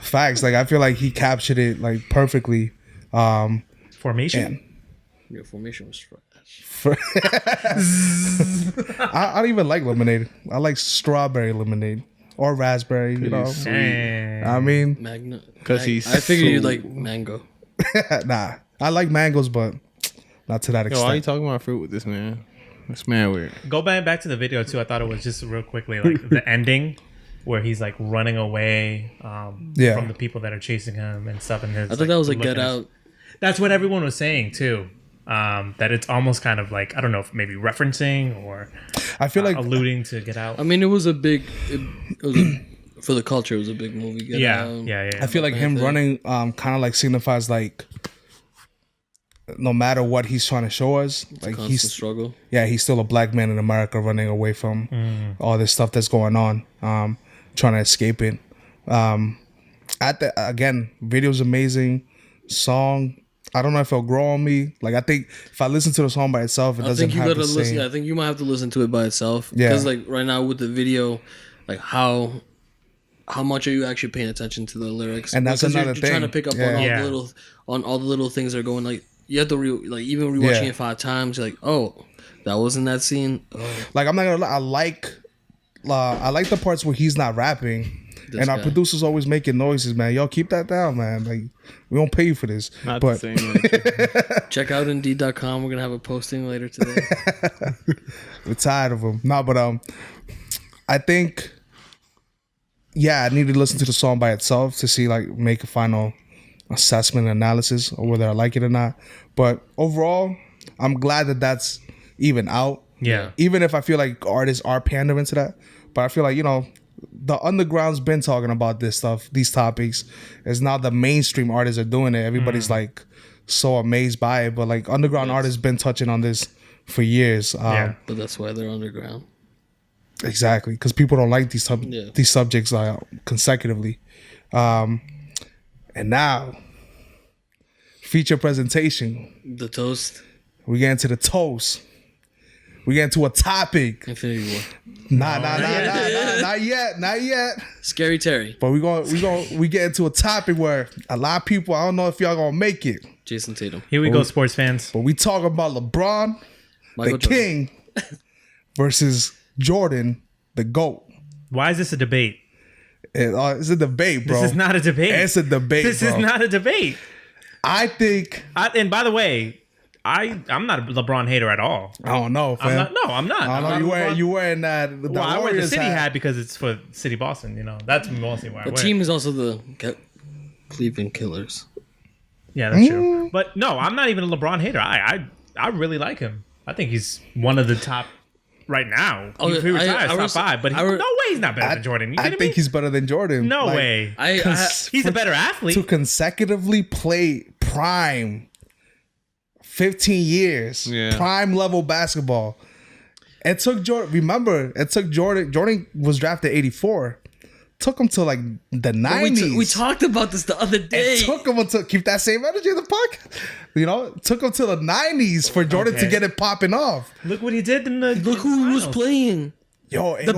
Facts. Like I feel like he captured it like perfectly. Formation. Yeah, Formation was trash. I don't even like lemonade. I like strawberry lemonade or raspberry. You know, I mean, Magno. Because I figured you'd like mango. Nah, I like mangoes, but not to that extent. Why are you talking about fruit with this man? This man weird. Go back to the video too. I thought it was just real quickly like the ending where he's like running away from the people that are chasing him and stuff. And I thought that was like Get Out. That's what everyone was saying too. That it's almost kind of like, I don't know if maybe referencing or I feel like alluding to Get Out. I mean, it was for the culture. It was a big movie. Get Out. Yeah. I feel like him running kind of like signifies like no matter what he's trying to show us, it's like a constant struggle. Yeah, he's still a black man in America running away from all this stuff that's going on, trying to escape it. Again, video's amazing. Song, I don't know if it'll grow on me. Like I think if I listen to the song by itself, it doesn't have the same. Yeah, I think you might have to listen to it by itself. Yeah, because like right now with the video, like how much are you actually paying attention to the lyrics? And that's another thing. You're trying to pick up on all the little things that are going. Like you have to even rewatching it 5 times. You're like, oh, that wasn't that scene. Oh. Like I'm not gonna lie, I like the parts where he's not rapping. Our producers always making noises, man. Y'all keep that down, man. Like we don't pay you for this. Not but the same. Check out Indeed.com. We're gonna have a posting later today. We're tired of them. No, but I think I need to listen to the song by itself to see like make a final assessment and analysis or whether I like it or not. But overall, I'm glad that that's even out. Yeah. Even if I feel like artists are pandering to that. But I feel like, the underground's been talking about this stuff, these topics. It's now the mainstream artists are doing it. Everybody's like so amazed by it. But like underground artists been touching on this for years. But that's why they're underground. Exactly. Because people don't like these subjects consecutively. And now, feature presentation. The toast. We get into the toast. We get into a topic. Infinity War. Nah, not yet. Scary Terry. But we get into a topic where a lot of people, I don't know if y'all gonna make it. Jason Tatum. Here we go, sports fans. But we talk about LeBron, Michael the king, versus Jordan, the GOAT. Why is this a debate? It's a debate, bro. This is not a debate. It's a debate, This is not a debate. I think... And by the way, I'm not a LeBron hater at all. I don't know, fam. I'm not. I don't know. You wearing that. Well, I wear the City hat because it's for City Boston. That's mostly why I wear The team is also the Cleveland Killers. Yeah, that's true. But no, I'm not even a LeBron hater. I really like him. I think he's one of the top right now. If he retires, top five. But no way he's not better than Jordan. I think he's better than Jordan. No way. He's a better athlete. To consecutively play prime 15 years, prime level basketball. It took Jordan. Remember, Jordan was drafted 84. Took him to like the 90s. We talked about this the other day. It took him to keep that same energy in the pocket. It took him to the 90s for Jordan to get it popping off. Look what he did in the. Look who he was playing. Yo, the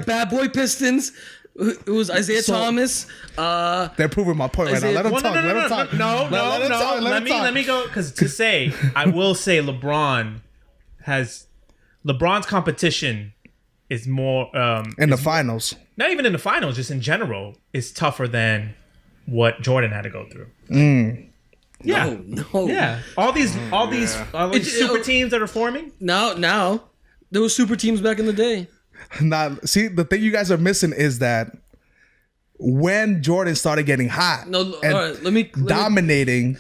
bad boy Pistons. It was Isaiah Thomas. They're proving my point right now. Let him talk. Let him talk. No. Let me go. Because I will say LeBron's competition is more in the finals. Not even in the finals, just in general, is tougher than what Jordan had to go through. Yeah, no. Yeah. All these super teams that are forming. Now there were super teams back in the day. Now, see, the thing you guys are missing is that when Jordan started getting hot dominating,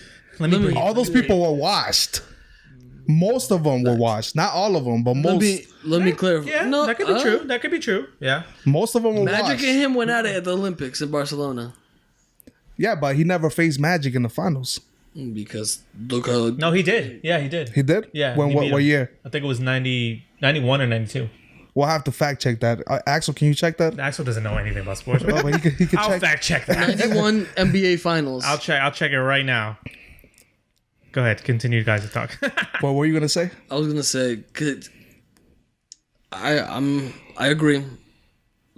all those people were washed. Most of them were washed. Not all of them, but most. Let me clarify. Yeah, no, that could be true. That could be true. Yeah. Most of them were Magic washed. and him went at it at the Olympics in Barcelona. Yeah, but he never faced Magic in the finals. Because look how... No, he did. Yeah, he did. He did? Yeah. What year? I think it was 91 or 92. We'll have to fact check that. Axel, can you check that? Axel doesn't know anything about sports. Oh, but he can I'll fact check that. 91 NBA Finals. I'll check it right now. Go ahead. Continue, guys, to talk. What were you gonna say? I was gonna say, I agree.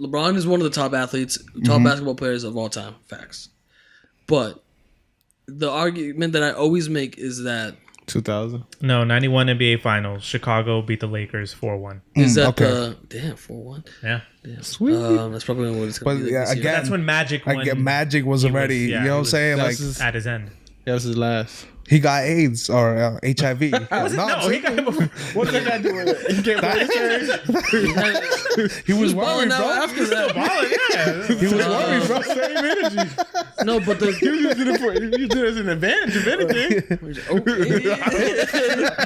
LeBron is one of the top athletes, top basketball players of all time. Facts. But the argument that I always make is that 2000. No, 91 NBA Finals. Chicago beat the Lakers 4-1. Is that the 4-1? Yeah. Sweet. That's probably what it's going to be. Yeah, Like again, that's when Magic won. Magic was already. You know what I'm saying? Like at his end. That was his last. he got AIDS or HIV. He got it before. What did that do with it? He came He was worried, bro. After that. He was worried, bro. Same energy. No, but You did it as an advantage, if anything.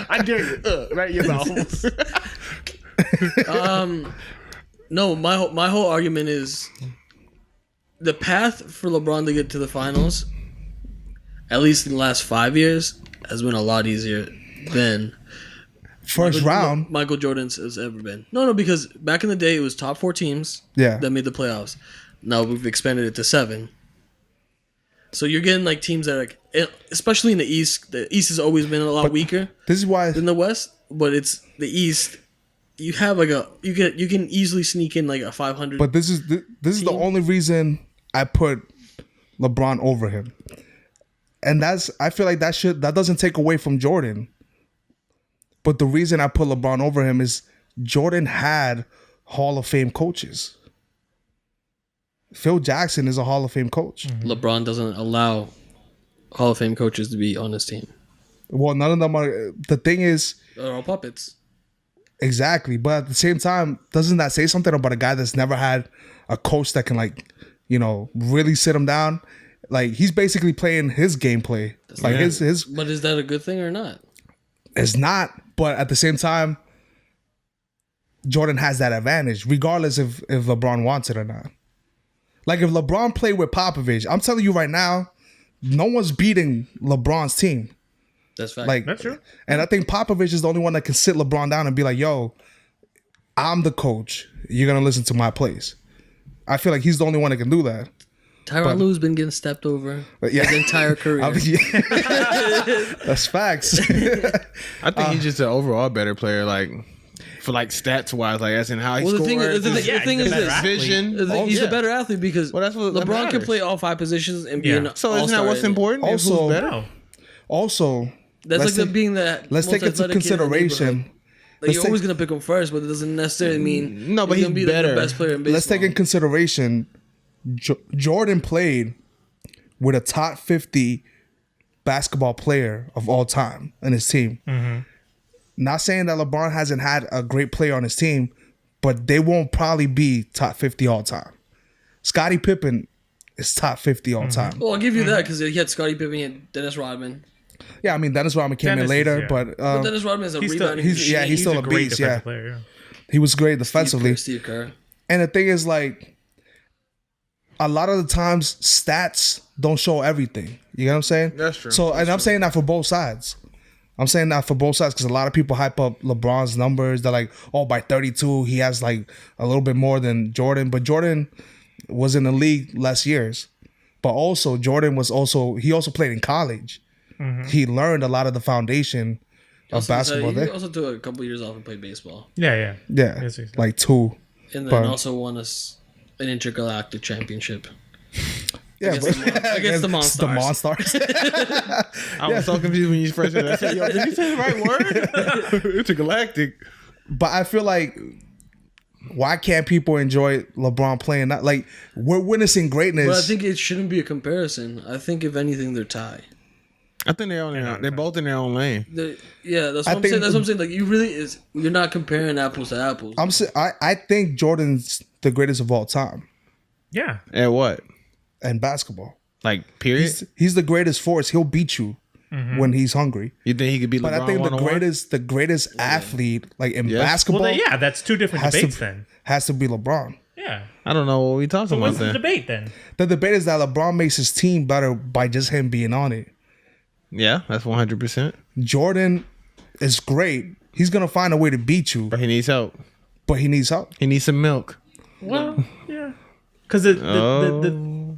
I dare you. Right in your mouth. No, my whole argument is the path for LeBron to get to the finals, at least in the last 5 years, has been a lot easier than First round. Michael Jordan's has ever been. No, because back in the day it was top 4 teams that made the playoffs. Now we've expanded it to 7. So you're getting like teams that are like, especially in the East. The East has always been a lot weaker. This is why than the West, but it's the East. You have like you can easily sneak in like a 500. But this is the only reason I put LeBron over him, and I feel like that doesn't take away from Jordan. But the reason I put LeBron over him is Jordan had Hall of Fame coaches. Phil Jackson is a Hall of Fame coach. Mm-hmm. LeBron doesn't allow Hall of Fame coaches to be on his team. Well, none of them are. The thing is, they're all puppets. Exactly, but at the same time, doesn't that say something about a guy that's never had a coach that can really sit him down Like he's basically playing his gameplay. Like his. But is that a good thing or not? It's not. But at the same time, Jordan has that advantage, regardless if LeBron wants it or not. Like if LeBron played with Popovich, I'm telling you right now, no one's beating LeBron's team. That's fact. Like That's true. And I think Popovich is the only one that can sit LeBron down and be like, "Yo, I'm the coach. You're gonna listen to my plays." I feel like he's the only one that can do that. Tyronn Lue's been getting stepped over his entire career. That's facts. I think he's just an overall better player, like for like stats wise, like as in how he Well, the scores. thing is this. Vision. He's a better athlete because Well, that's what that LeBron can matters. play all 5 positions and be an So isn't that all-star what's in it. important? Also- who's better? No. Also, That's let's like take- being the let's most take into athletic kid in the consideration. neighborhood. Like you're always gonna pick him first, but it doesn't necessarily mean No, but he's gonna he's be like, better. the best player in baseball. Let's take in consideration. Jordan played with a top 50 basketball player of all time in his team. Mm-hmm. Not saying that LeBron hasn't had a great player on his team, but they won't probably be top 50 all time. Scottie Pippen is top 50 all time. Well, I'll give you that because he had Scottie Pippen and Dennis Rodman. Yeah, I mean Dennis Rodman came Dennis in later, is, yeah. but But Dennis Rodman is a he's rebounding he's- machine. yeah, he's still a great beast, defensive yeah. player, yeah. he was great defensively. Steve Kerr. And the thing is, like, a lot of the times stats don't show everything. You know what I'm saying? That's true. So, and I'm saying that for both sides. I'm saying that for both sides because a lot of people hype up LeBron's numbers. They're like, oh, by 32, he has like a little bit more than Jordan. But Jordan was in the league less years. But also, Jordan was he also played in college. Mm-hmm. He learned a lot of the foundation of basketball He there. also took a couple years off and played baseball. Yeah. Yeah, Yes, yes. like 2. And then But- also won us an intergalactic championship. Yeah, Against the Monstars. The Monstars. I was so confused when you first said that. I said, yo, did you say the right word? Intergalactic. But I feel like, why can't people enjoy LeBron playing that? Like, we're witnessing greatness. But I think it shouldn't be a comparison. I think if anything, they're tied. I think they're both in their own lane. Yeah, that's I what I'm think- saying. That's what I'm saying. Like you're not comparing apples to apples. I think Jordan's the greatest of all time Yeah. At what? in basketball. Like, period? He's the greatest force. He'll beat you when he's hungry. You think he could beat LeBron But I think the greatest athlete, like in basketball, Well, yeah, that's two different debates then. has to be LeBron. Yeah. I don't know what we talking So about what's the then. debate then? The debate is that LeBron makes his team better by just him being on it. Yeah, that's 100%. Jordan is great. He's gonna find a way to beat you, But he needs help. but he needs help. He needs some milk. Well, yeah. Because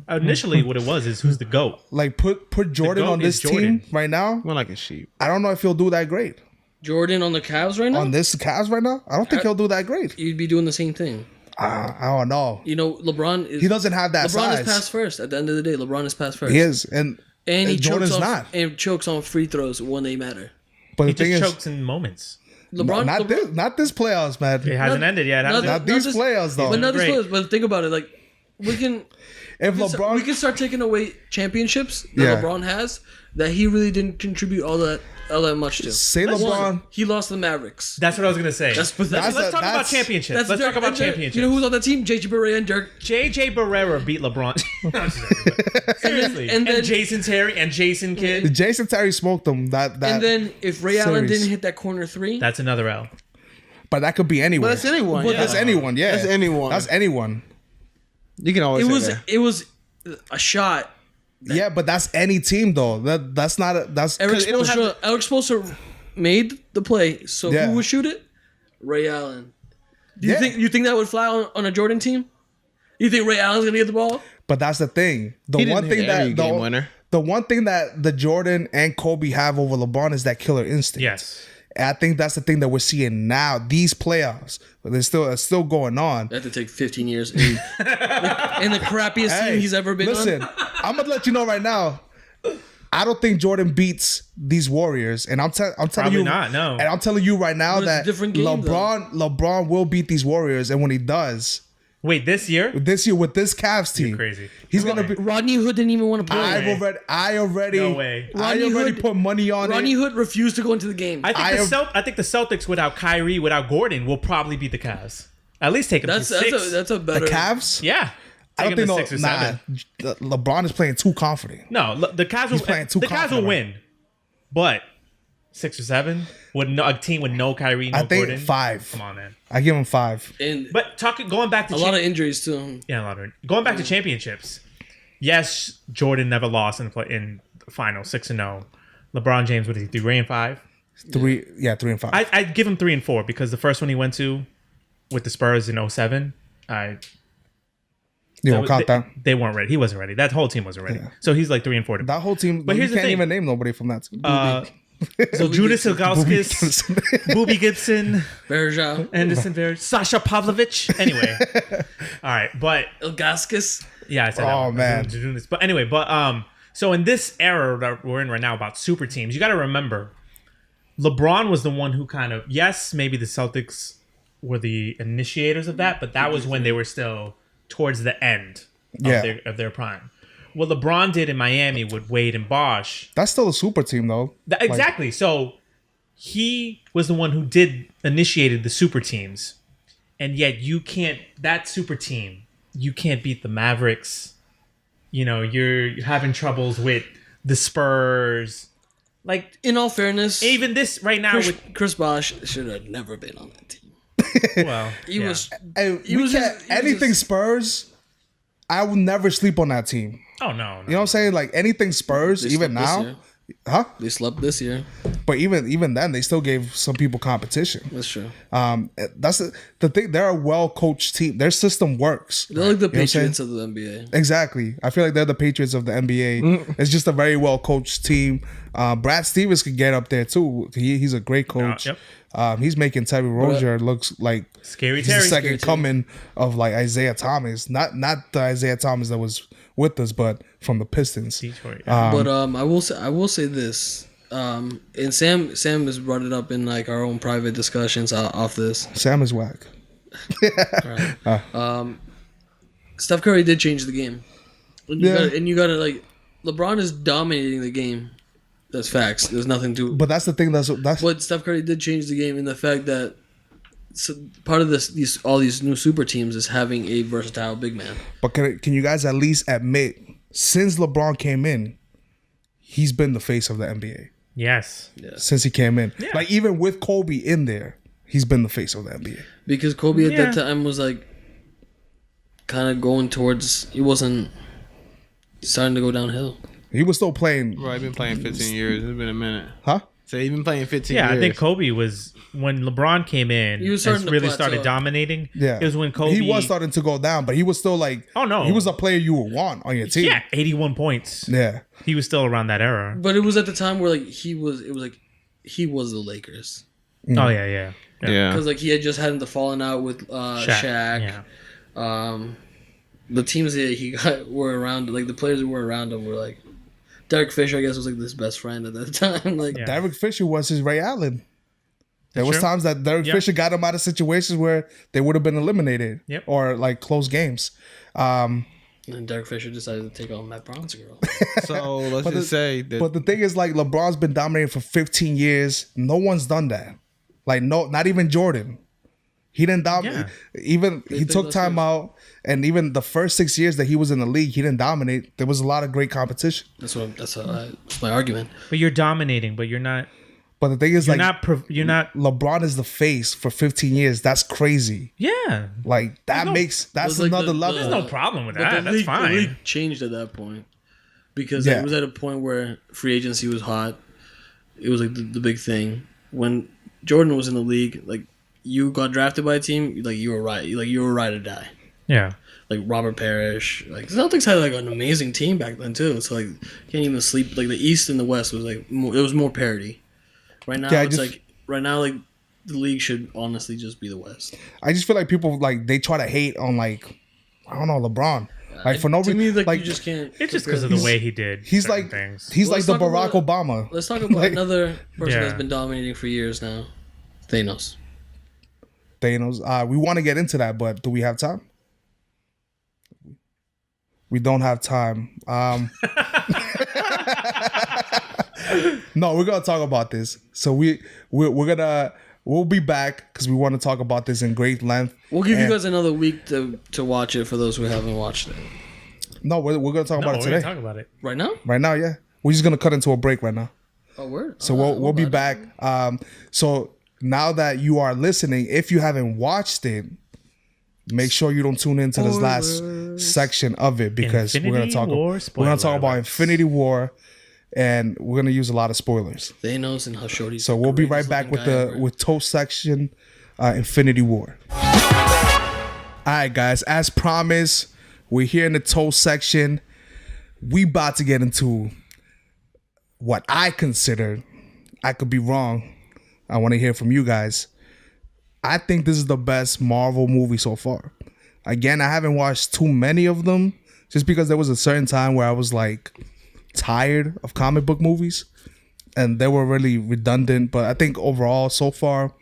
initially what it was is who's the GOAT? Like put Jordan GOAT on this is Jordan. team right now. More like a sheep. I don't know if he'll do that great Jordan on the Cavs right now, on this Cavs right now. I don't think he'll do that great. you'd be doing the same thing. I don't know. You know, LeBron is. He doesn't have that LeBron size. is pass first. At the end of the day, LeBron is pass first. He is, and and he Jordan's chokes on, not. and chokes on free throws when they matter. But He the thing just is, chokes in moments. LeBron, not this playoffs, man. It hasn't ended yet. has it? Not these just- playoffs, though. But not these Great. players. But think about it. Like we can. If we LeBron, can start taking away championships that Yeah. LeBron has that he really didn't contribute all that much to. Say One, LeBron- he lost to the Mavericks. That's what I was gonna say. That's pathetic. Let's talk about that's- championships. Let's talk about championships. You know who's on that team? JJ Barea and Dirk. JJ Barrera beat LeBron. No, I'm just joking, but seriously, And and, then- Jason Terry and Jason Kidd. Jason Terry smoked him. That And then if Ray Allen series. didn't hit that corner three, That's another L. but that could be anyone. But that's anyone. But yeah. That's anyone. Yeah, That's anyone. That's anyone. You can always say that. it was a shot. Yeah, but that's any team though. That's not. That's Eric it don't have Spoelstra made the play. So Yeah. who would shoot it? Ray Allen. Do you Yeah. think that would fly on a Jordan team? You think Ray Allen's gonna get the ball? But that's the thing. The He didn't one hit thing every that game winner. the one thing that the Jordan and Kobe have over LeBron is that killer instinct. Yes. And I think that's the thing that we're seeing now. These playoffs, but it's still going on. That had to take 15 years. And the crappiest team he's ever been listen, on. I'm gonna let you know right now. I don't think Jordan beats these Warriors, and I'm telling Probably you, not, no. And I'm telling you right now But it's a that different game, LeBron will beat these Warriors, and when he does Wait, this year? this year with this Cavs team, Crazy. he's gonna be. Rodney Hood didn't even want to play. I already No way. Rodney Hood- put money on Rodney it. Hood refused to go into the game. I think the Celtics without Kyrie, without Gordon, will probably beat the Cavs. At least take them That's to 6. a The better. Cavs. Yeah. I don't think the 6 or 7. LeBron is playing too confident. No, the Cavs will win, but 6 or 7 with a team with no Kyrie, no I think Gordon. 5. Come on, man. I give him 5. But going back to a lot of injuries too. Yeah, a lot of going back to championships. Yes, Jordan never lost in the final 6-0. LeBron James, what is he, 3 and 5? 3 and 5. I'd give him 3 and 4 because the first one he went to with the Spurs in 07, you don't count that. They weren't ready. He wasn't ready. That whole team wasn't ready. Yeah. So he's like 3 and 4. That whole team, but you can't even name nobody from that team. So Judas Ilgauskas, Booby Gibson, Bergeron, Anderson Varejao, Sasha Pavlovich. Anyway, all right, but Ilgauskas. Yeah, I said that. Oh man. But anyway, so in this era that we're in right now about super teams, you got to remember, LeBron was the one who kind of, yes, maybe the Celtics were the initiators of that, but that was when they were still towards the end of their prime. What LeBron did in Miami with Wade and Bosh. That's still a super team, though. Exactly. So he was the one who initiated the super teams. And yet that super team, you can't beat the Mavericks. You know, you're having troubles with the Spurs. Like, in all fairness, even this right now Chris Bosh should have never been on that team. Well, he was anything Spurs. I would never sleep on that team. Oh no. You know what I'm saying? Like anything Spurs, even now. Huh? They slept this year. But even then, they still gave some people competition. That's true. That's the thing. They're a well-coached team. Their system works. They're like the Patriots of the NBA. Exactly. I feel like they're the Patriots of the NBA. It's just a very well-coached team. Brad Stevens could get up there too. He's a great coach. Yep. He's making Terry Rozier looks like Scary Terry. The second coming of like Isaiah Thomas. Not the Isaiah Thomas that was with us, but from the Pistons. Detroit. But I will say this. And Sam has brought it up in like our own private discussions off this. Sam is whack. Right. Steph Curry did change the game. And you gotta like LeBron is dominating the game. That's facts. There's nothing to. But that's the thing. That's But Steph Curry did change the game in the fact that part of all these new super teams is having a versatile big man. But can you guys at least admit, since LeBron came in, he's been the face of the NBA. Yes. Since he came in, like even with Kobe in there, he's been the face of the NBA. Because Kobe at that time was like kind of going towards. He wasn't starting to go downhill. He was still playing. Bro, I've been playing 15 years. It's been a minute. Huh? So he's been playing 15 years. Yeah, I think Kobe was when LeBron came in. He was and really started dominating. Yeah, it was when Kobe. He was starting to go down, but he was still like. Oh no, he was a player you would want on your team. Yeah, 81 points. Yeah, he was still around that era. But it was at the time where like he was the Lakers. Oh yeah. Because like he had just had the falling out with Shaq. Yeah. The teams that he got were around, like the players who were around him were like. Derek Fisher, I guess, was like his best friend at that time. Like Derek Fisher was his Ray Allen. There was times that Derek Fisher got him out of situations where they would have been eliminated or like close games. And Derek Fisher decided to take on Matt Brown's girl. So let's just say that. But the thing is, like LeBron's been dominating for 15 years. No one's done that. Like not even Jordan. He didn't dominate. Even he took time out, and even the first 6 years that he was in the league, he didn't dominate. There was a lot of great competition. That's my argument. But you're dominating, but you're not. But the thing is, you're not. LeBron is the face for 15 years. That's crazy. Yeah, like that's another level. There's no problem with that. That's fine. The league changed at that point because it was at a point where free agency was hot. It was like the big thing when Jordan was in the league. Like. You got drafted by a team, like you were right, you were right to die. Yeah, like Robert Parrish, like the Celtics had like an amazing team back then too. So like can't even sleep. Like the East and the West was like it was more parity. Right now like the league should honestly just be the West. I just feel like people like they try to hate on like I don't know LeBron. Like for no reason, like you just can't. It's just because of the way he did. He's like things. He's like the Barack Obama. Let's talk about another person that's been dominating for years now, Thanos. We want to get into that, but do we have time? We don't have time. No, we're gonna talk about this. So we're we'll be back because we want to talk about this in great length. We'll give you guys another week to watch it for those who haven't watched it. No, we're going to talk about it today. We're gonna talk about it Right now? Right now, yeah. We're just going to cut into a break right now. Oh, word. So we'll be back. So now that you are listening, if you haven't watched it, make sure you don't tune into this last section of it because we're gonna talk about Infinity War, and we're gonna use a lot of spoilers. Thanos and how Shorty. So we'll be right back with toast section, Infinity War. All right, guys. As promised, we're here in the toast section. We about to get into what I consider. I could be wrong. I want to hear from you guys. I think this is the best Marvel movie so far. Again, I haven't watched too many of them just because there was a certain time where I was like tired of comic book movies and they were really redundant. But I think overall, so far,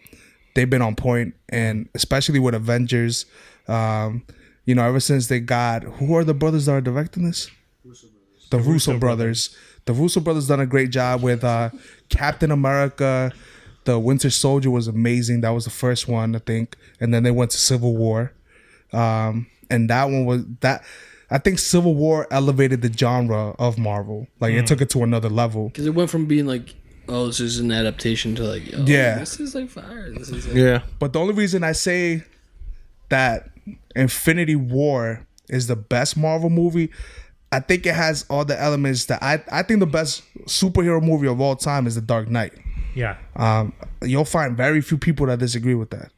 they've been on point, and especially with Avengers, ever since they got, who are the brothers that are directing this? The Russo brothers. The Russo brothers done a great job with Captain America. The Winter Soldier was amazing. That was the first one, I think. And then they went to Civil War. And that one was that. I think Civil War elevated the genre of Marvel. Like it took it to another level. Because it went from being like, oh, this is an adaptation to like, oh, yeah, this is like fire. This is like... Yeah. But the only reason I say that Infinity War is the best Marvel movie, I think it has all the elements that I think the best superhero movie of all time is The Dark Knight. Yeah. You'll find very few people that disagree with that.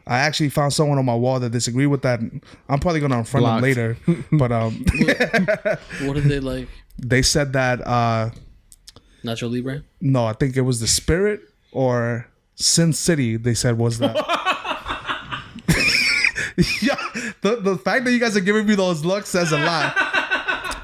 I actually found someone on my wall that disagreed with that. I'm probably gonna unfriend them later. But what did they like? They said that Nacho Libre? No, I think it was The Spirit or Sin City. They said was that. Yeah, the fact that you guys are giving me those looks says a lot.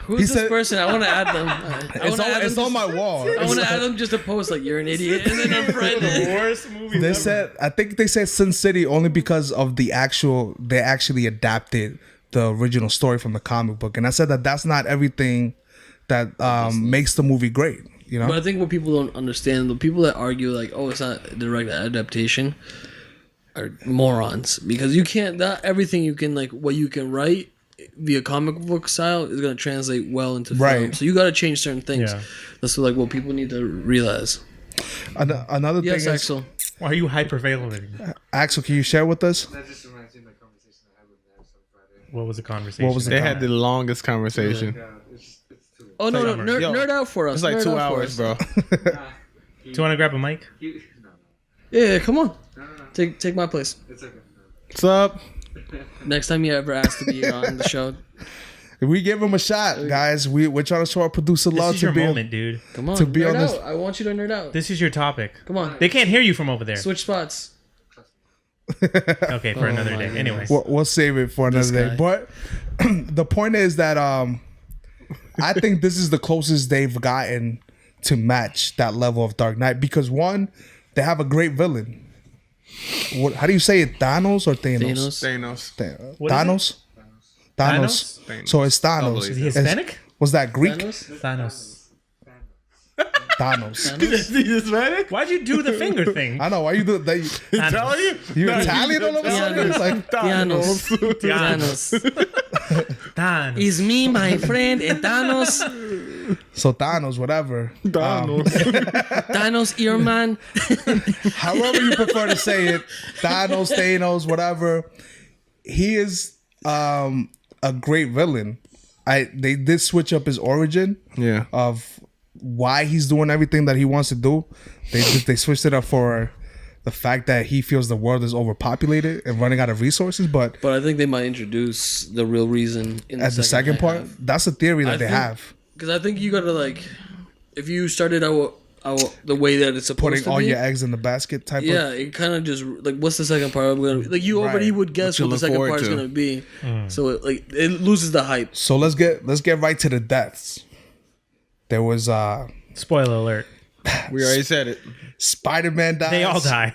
Who's this person? I want to add them. It's on my wall. I want to add them just to post like you're an idiot and then unfriend it. The worst movie. They said, I think they said Sin City only because of they actually adapted the original story from the comic book, and I said that that's not everything that makes the movie great. You know, but I think what people don't understand, the people that argue like, oh, it's not a direct adaptation, are morons, because you can't. Not everything you can like what you can write via comic book style is going to translate well into film. Right. So you got to change certain things. Yeah. That's like what people need to realize. Another Yes, thing is, Axel. Why are you hyperventilating? Axel, can you share with us? That just reminds me of the conversation I had with Nash on Friday. What was the conversation? What was the They had the longest conversation. Yeah, it's too late. Oh no, Like, nerd out for us. It's like Nerd 2 out for hours, us. bro. Do you want to grab a mic? No. Yeah, come on. No. Take my place. It's okay. No. What's up? Next time you ever ask to be on the show, We give him a shot, guys. We're trying to show our producer This love is to your be moment, dude. come on. To be nerd on this- out. I want you to nerd out. This is your topic. Come on. They can't hear you from over there. Switch spots. Okay, for Oh another my day. goodness. Anyway. We'll save it for another day. guy. But the point is that I think this is the closest they've gotten to match that level of Dark Knight because one, they have a great villain. How do you say it? Thanos or Thanos? Thanos. What is Thanos? Thanos. Thanos. So it's Thanos. Is Is he Hispanic? Was that Greek? Thanos? Thanos. Thanos. Thanos? Is he Hispanic? Why'd you do the finger thing? I know why you do that. Thanos. You Italian all of a sudden? It's like Thanos. Thanos. Thanos. Is me, my friend, and Thanos. so Thanos, whatever. Thanos, Earman. However you prefer to say it, Thanos, whatever. He is a great villain. They did switch up his origin Yeah. of why he's doing everything that he wants to do. They switched it up for the fact that he feels the world is overpopulated and running out of resources. But But I think they might introduce the real reason in at the second part, that's a theory that they have. Because I think you gotta like, if you started out the way that it's supposed Putting to all be, your eggs in the basket type yeah, of. it kind of just like what's the second part gonna be? Like you already Right. would guess What you what the look second forward part is to. gonna be, so it loses the hype. So let's get right to the deaths. There was Spoiler alert. We already said it. Spider-Man dies. They all die.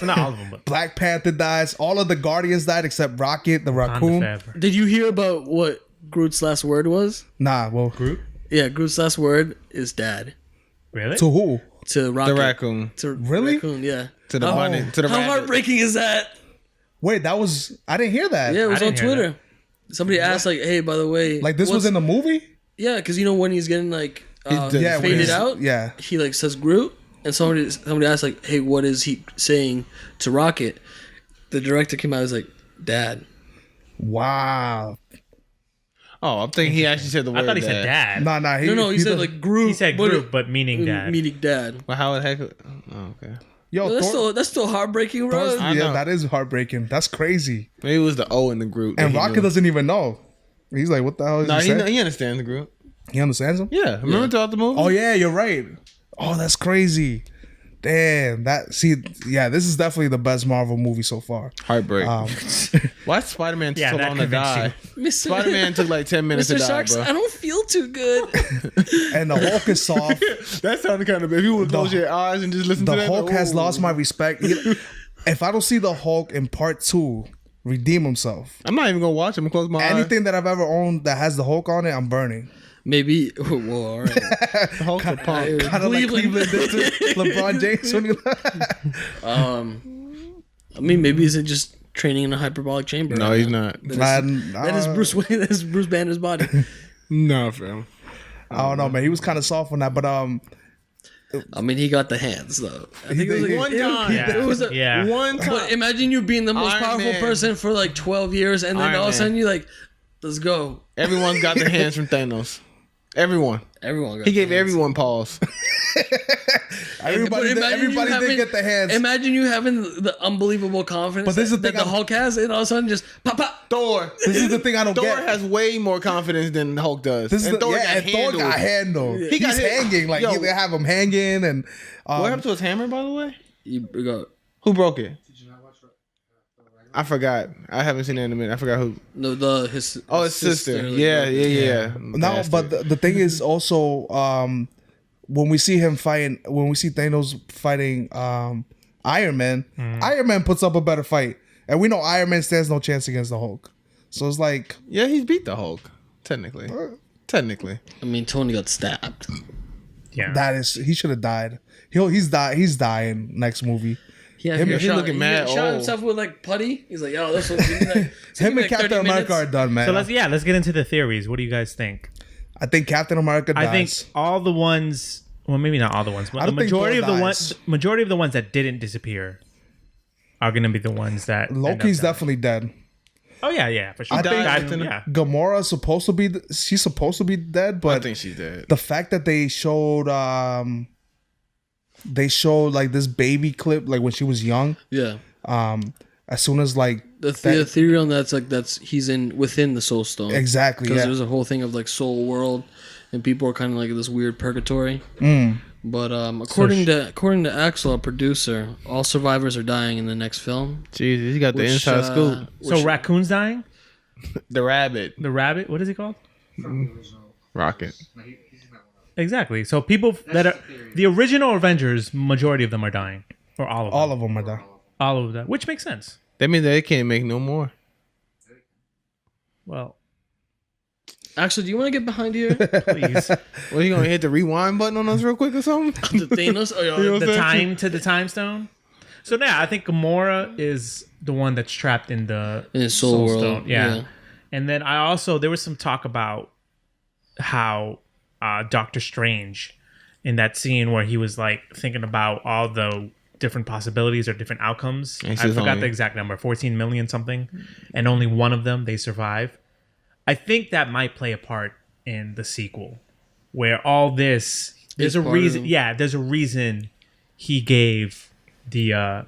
Not all of them, but Black Panther dies. All of the Guardians died except Rocket, the raccoon. Fab. Did you hear about what Groot's last word was? Nah, well, Groot? Yeah, Groot's last word is dad. Really? to who? to Rocket. The raccoon. To Really? Raccoon, yeah. To the bunny. To the How rabbit. heartbreaking is that? Wait, that was I didn't hear that. Yeah, it was I on didn't hear Twitter. Somebody asked like, "Hey, by the way, Like this was in the movie? yeah, because you know when he's getting like did- Yeah, when faded he's- out, Yeah. he like says Groot, and somebody asked like, "Hey, what is he saying to Rocket?" The director came out and was like, "Dad." Wow. Oh, I'm thinking he actually said the word I thought he said dad. Nah, No, he said does- like Groot. He said Groot, but meaning dad. Meaning dad. Well, how the heck? Oh, okay. Yo, That's still heartbreaking, bro. Thor's- I yeah, know. that is heartbreaking. That's crazy. Maybe it was the O in the group. And Rocket doesn't even know. He's like, what the hell is No, he saying? he understands the group. He understands him? Yeah, remember throughout the movie? Oh yeah, you're right. Oh, that's crazy. Damn, this is definitely the best Marvel movie so far. Heartbreak. Why Spider-Man took Yeah, so that long to convinced die? you. Spider-Man took like 10 minutes to Mr. die, Sharks, bro. I don't feel too good. And the Hulk is soft. That sounded kind of bad. If you would close your eyes and just listen to The that. Hulk has ooh. lost my respect. If I don't see the Hulk in part 2 redeem himself, I'm not even going to watch him. I'm going to close my eyes. anything that I've ever owned that has the Hulk on it, I'm burning. Maybe. Whoa, all right. The Hulk's a punk. Kind of like Cleveland did to LeBron James when he I mean, maybe he's just training in a hyperbolic chamber. No, right he's now. not. That is Bruce Wayne. That is Bruce Banner's body. No, fam. I don't know, man. He was kind of soft on that, but I mean, he got the hands though. I think it was like One time. It was a, Yeah. One time. But imagine you being the most Iron powerful Man. person for like 12 years, and then Iron all of a Man. sudden you're like, "Let's go." Everyone's got their hands from Thanos. Everyone. Everyone. Got He gave hands. everyone pause. everybody Imagine you did having- get the hands. Imagine you having the unbelievable confidence But this is the that thing the I'm- Hulk has, and all of a sudden just pop, pop. Thor. This is the thing I don't Thor get. has way more confidence than the Hulk does. This is and the, Thor yeah, got and Thor handled. got handled. He He's got hit. hanging. Like Yo. they have him hanging, and What happened to his hammer, by the way? You got Who broke it? Did you not watch I forgot. I haven't seen it in a minute. I forgot who. no his. Oh, his sister. like, Yeah. no. Bastard. But the thing is also when we see him fighting, when we see Thanos fighting Iron Man, Iron Man puts up a better fight, and we know Iron Man stands no chance against the Hulk. So it's like, Yeah, he's beat the Hulk. Technically. Technically. I mean, Tony got stabbed. Yeah. that is, he should have died. He's dying next movie. Yeah, Him- he he looking mad Shot old. himself with like putty. He's like, "Yo, this will give me like, Him and like 30 Captain America minutes. are done, man. So let's get into the theories. What do you guys think? I think Captain America dies. I think all the ones, well, maybe not all the ones, but I the don't think majority of Thor the dies. ones that didn't disappear are going to be the ones that end up Loki's dying. definitely dead. Oh yeah, for sure. I think- Yeah. Gamora's supposed to be she's supposed to be dead, I but think she's dead. the fact that they showed like this baby clip like when she was young, Yeah, as soon as like the theory on that's like he's within the Soul Stone. exactly, Because yeah. there's a whole thing of like soul world, and people are kind of like this weird purgatory. But according to Axel, a producer, all survivors are dying in the next film. Jesus, he got the inside scoop. So Raccoon's dying? The rabbit. The rabbit? What is he called? from the original? Rocket. No, he's in that one. Exactly. So people that are just a theory. the original Avengers, majority of them are dying, or all of them. All of them are done. All of them, which makes sense. That means they can't make no more. Well, Axel, do you want to get behind here? please. Well, you gonna hit the rewind button on us real quick or something? The Thanos? Oh, yeah. You know what I'm saying? the time stone. So yeah, I think Gamora is the one that's trapped in the In his soul world, stone. Yeah. yeah. And then I also there was some talk about how Doctor Strange in that scene where he was like thinking about all the different possibilities or different outcomes. And he I says forgot only- the exact number, 14 million something, and only one of them they survive. I think that might play a part in the sequel, where all this there's a part of reason. them. Yeah, there's a reason he gave the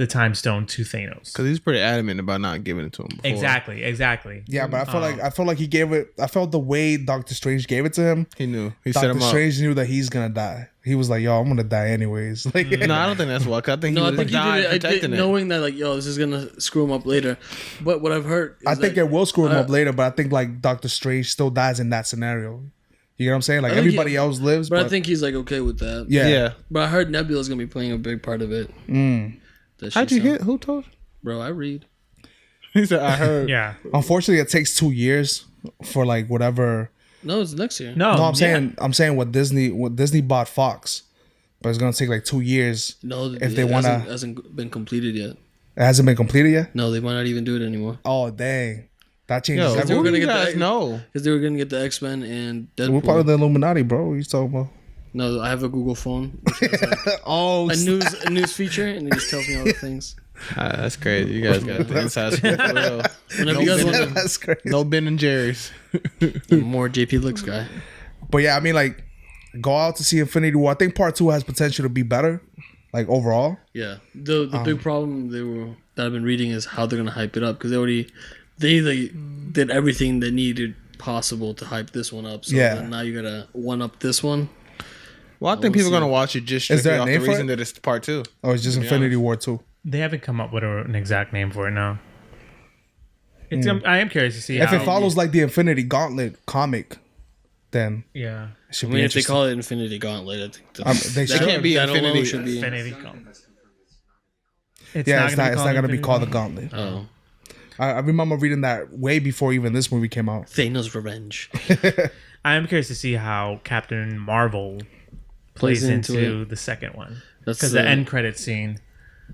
time stone to Thanos. Because he's pretty adamant about not giving it to him before. Exactly. Yeah, but I felt like he gave it. I felt the way Doctor Strange gave it to him. He knew. He set Doctor him up. Strange knew that he's gonna die. He was like, "Yo, I'm gonna die anyways." Like, No, I don't think that's why. 'Cause I think No, he I would think have he died did it protecting it. knowing that, like, yo, this is going to screw him up later. But what I've heard is I think that- it will screw him up later, but I think like Doctor Strange still dies in that scenario. You know what I'm saying? Like I think everybody he- else lives, But but I think he's, like, okay with that. yeah. Yeah. But I heard Nebula's going to be playing a big part of it. That How'd she you saw. get? Who told you? Bro, I read. He said, I heard. Yeah. Unfortunately, it takes 2 years for like whatever. No, it's next year. No, No, I'm saying what Disney bought Fox. but it's gonna take like 2 years. No, if they want to, hasn't been completed yet. It hasn't been completed yet. No, they might not even do it anymore. Oh dang, that changes Yo, everything. who gonna you get guys the- know? Because they were gonna get the X-Men and Deadpool. We're part of the Illuminati, bro. What are you talking about? No, I have a Google phone, which has like Oh, a news feature, and it just tells me all the things. That's crazy. You guys got the inside scoop. For real. Whenever you guys want that's crazy. No Ben and Jerry's. to more JP Looks guy. But yeah, I mean, like, go out to see Infinity War. I think part 2 has potential to be better, like overall. Yeah, the big problem that I've been reading is how they're gonna hype it up because they did everything they needed possible to hype this one up. So then now you gotta one up this one. Well, I think people are gonna watch it just Is strictly there a off the name for reason it? that it's part 2. Oh, it's just Infinity War 2. They haven't come up with an exact name for it now. It's I am curious to see If how, it follows like the Infinity Gauntlet comic, then yeah, it should I be mean, if they interesting. call it Infinity Gauntlet, I think They that should. can't be that alone Infinity. should be. Infinity Gauntlet. It's Yeah, it's not called gonna be Infinity called the Gauntlet? Gauntlet. Oh, I remember reading that way before even this movie came out. Thanos' Revenge I am curious to see how Captain Marvel plays into it. the second one. That's Because the end credit scene,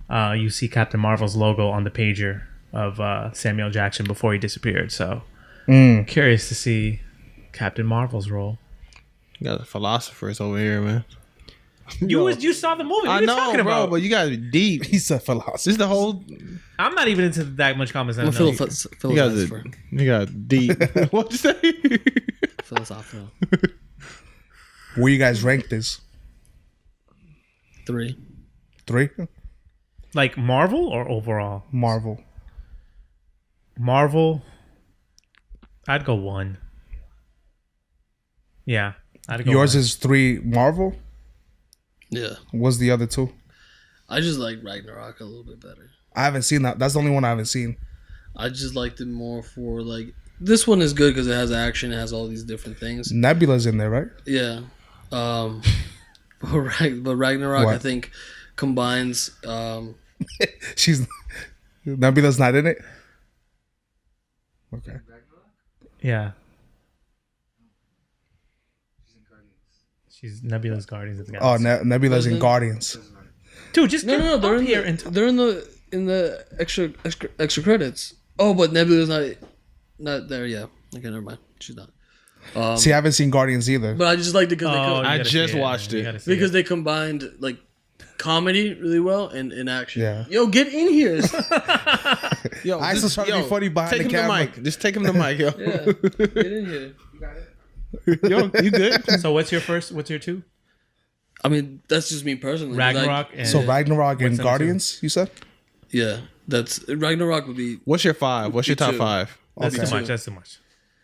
you see Captain Marvel's logo on the pager of Samuel Jackson before he disappeared. So curious to see Captain Marvel's role. You got the philosophers over here, man. You saw the movie. What I are you know, talking bro, about? but you guys are deep. He said This philosophy. is the whole. I'm not even into that much comics. I'm a You guys philosopher. are. You guys are deep. What'd you say? Philosophical. Where you guys rank this? 3. 3? Like Marvel or overall? Marvel. Marvel, I'd go 1. Yeah, I'd go Yours 1. is 3 Marvel? Yeah, What's the other 2? I just like Ragnarok a little bit better. I haven't seen that. That's the only one I haven't seen. I just liked it more for like this one is good because it has action, it has all these different things. Nebula's in there, right? Yeah, but Ragnarok What? I think combines. She's Nebula's not in it. Okay. Yeah. She's Nebula's Guardians of the Oh, Galaxy. Nebula's in Doesn't- Guardians. Dude, just No, get no, no. up here and They're in the extra credits. Oh, but Nebula's not there. Yeah. Okay, never mind. She's not. See, I haven't seen Guardians either. But I just liked it because Oh, you I gotta just see watched You it. gotta see because they combined like comedy really well and action. Yeah. Yo, get in here. Yo, I was trying to be funny behind take the him camera. mic. Just take him the mic, yo. Yeah, get in here. Yo, you good? So what's your first? What's your 2? I mean, that's just me personally. Ragnarok Like, and So Ragnarok and number Guardians, you said? yeah, that's Ragnarok would be What's your 5? What's your top two. 5? that's Okay. too much. That's too much.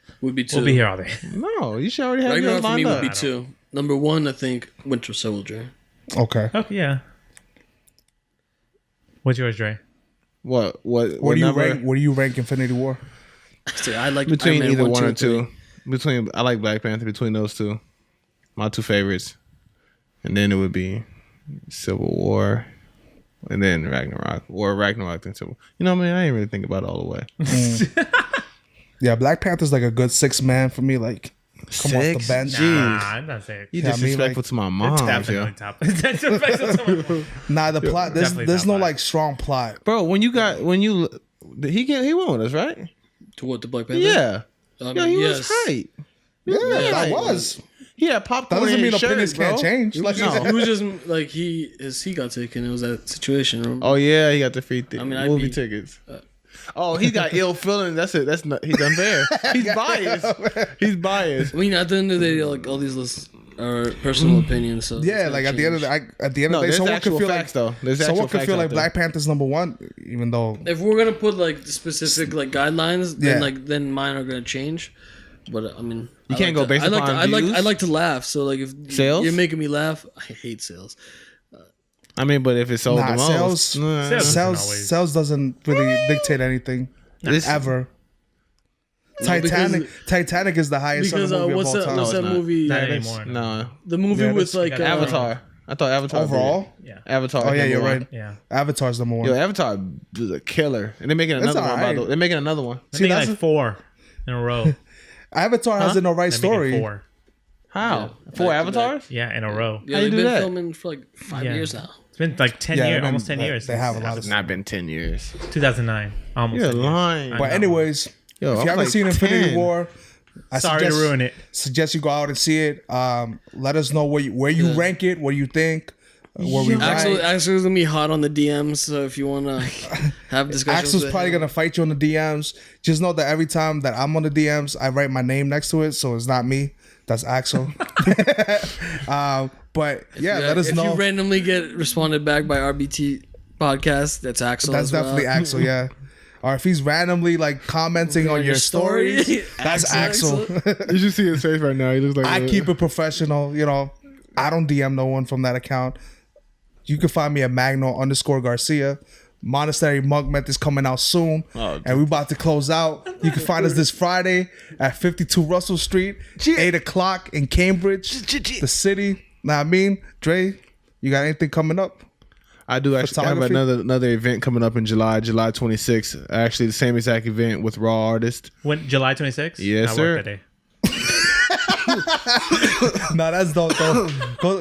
2. We'll be here all day. No, you should already have yours Ragnarok for me lined would up. be 2. Number 1, I think Winter Soldier. Okay. Oh yeah. What's yours, Dre? What What do you number? rank? What do you rank Infinity War? So I like Between Iron Man either 1 or and 2. Between I like Black Panther. Between those two, my 2 favorites, and then it would be Civil War, and then Ragnarok, or Ragnarok then Civil. You know what I mean? I didn't really think about it all the way. Yeah, Black Panther's like a good 6-man for me. Like, come off the 6? bench. Jeez. Nah, I'm not saying. You Yeah, I mean, disrespectful like, to my It's mom, definitely yo. top. That's disrespectful. Nah, the plot. Definitely There's top no 5. like strong plot. Bro, he went with us, right? To what, the Black Panther? Yeah. I Yo, mean, he yes. was hype. Yeah, that like- was. He had popcorn That doesn't in mean his opinions shirt, can't bro. change. It Like, was, just, it was just like his seat got taken. It was that situation. Remember? Oh yeah, he got the free I mean, I'd movie be- tickets. Oh, he got ill feeling. That's it. That's not. He's unfair. He's biased. He's biased. I mean, at the end of the day, like all these lists are personal opinions. So yeah, like at the end of No, the day, there's someone actual could feel facts like though. There's someone actual could facts feel out like there. Black Panther's number 1, even though if we're gonna put like the specific like guidelines, then Yeah. then mine are gonna change. But I mean, You can't go based upon views? I like to laugh. So like if Sales? you're making me laugh, I hate sales. I mean, but if it sold Nah, the most, Sales- sales doesn't really dictate anything This- ever. because- Titanic is the highest Because selling movie what's of all that? time. What's it's that not. movie? Not it is. anymore. no. The movie Yeah, with that's- like Avatar. I thought Avatar. Overall, Yeah. Avatar. oh yeah, number you're one. right. Yeah. Avatar's number 1. Yo, Avatar is a killer, and they're making another one. By alright. the way. They're making another one. I See, think that's like 4 in a row. Avatar has an alright They're making story. 4. How? Yeah. 4 Back to back. avatars? Yeah, in a row. Yeah, How you they've do been that? filming for like 5 Yeah. years now. It's been like 10 Yeah, years, they've almost been- 10 years. They have a since lot of It's not been 10 years. 2009. Almost. You're 10 years. lying. I But know. anyways, Yo, if I'm you haven't like seen Infinity 10. War, I Sorry to ruin it. Suggest you go out and see it. Let us know where you rank it, what you think, where we Axel's rank. gonna be hot on the DMs, so if you wanna have discussions, Axel's with probably him. gonna fight you on the DMs. Just know that every time that I'm on the DMs, I write my name next to it, so it's not me. That's Axel. But yeah, let us if know. you randomly get responded back by RBT podcast, that's Axel. That's as well. definitely Axel. Yeah. Or if he's randomly like commenting on your stories, that's Axel. You should see his face right now. He looks like I keep it professional. You know, I don't DM no one from that account. You can find me at Magno _Garcia. Monastery Monk Myth is coming out soon. And we about to close out. You can find us this Friday at 52 Russell Street, 8 o'clock in Cambridge, the city. Know what I mean? Dre, you got anything coming up? I do actually have Photography? another event coming up in July 26th. Actually, the same exact event with Raw Artist. When July 26th? Yes, I sir. work that day. No, that's dope.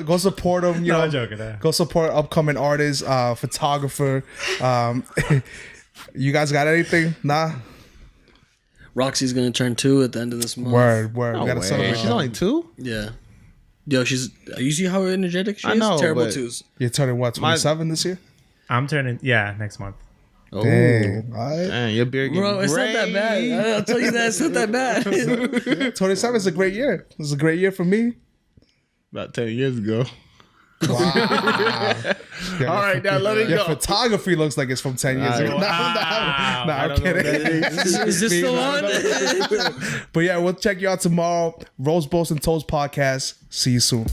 Go support them. You No, know, I'm joking. go support upcoming artists, photographer. You guys got anything? Nah. Roxy's gonna turn 2 at the end of this month. Word. No We gotta way. celebrate. She's that. only 2? Yeah. Yo, you see how energetic she I is? know, Terrible but- 2s. You're turning what? 27 this year? I'm turning, next month. Oh. Dang. All right. Dang, your beard getting Bro, it's not that bad. I'll tell you that it's not that bad. 27 is a great year. It's a great year for me. About 10 years ago. Wow. All right, now let it Your go. photography looks like it's from 10 years ago. No, I'm kidding. Is this the one? But yeah, we'll check you out tomorrow. Rose Boast and Toast podcast. See you soon.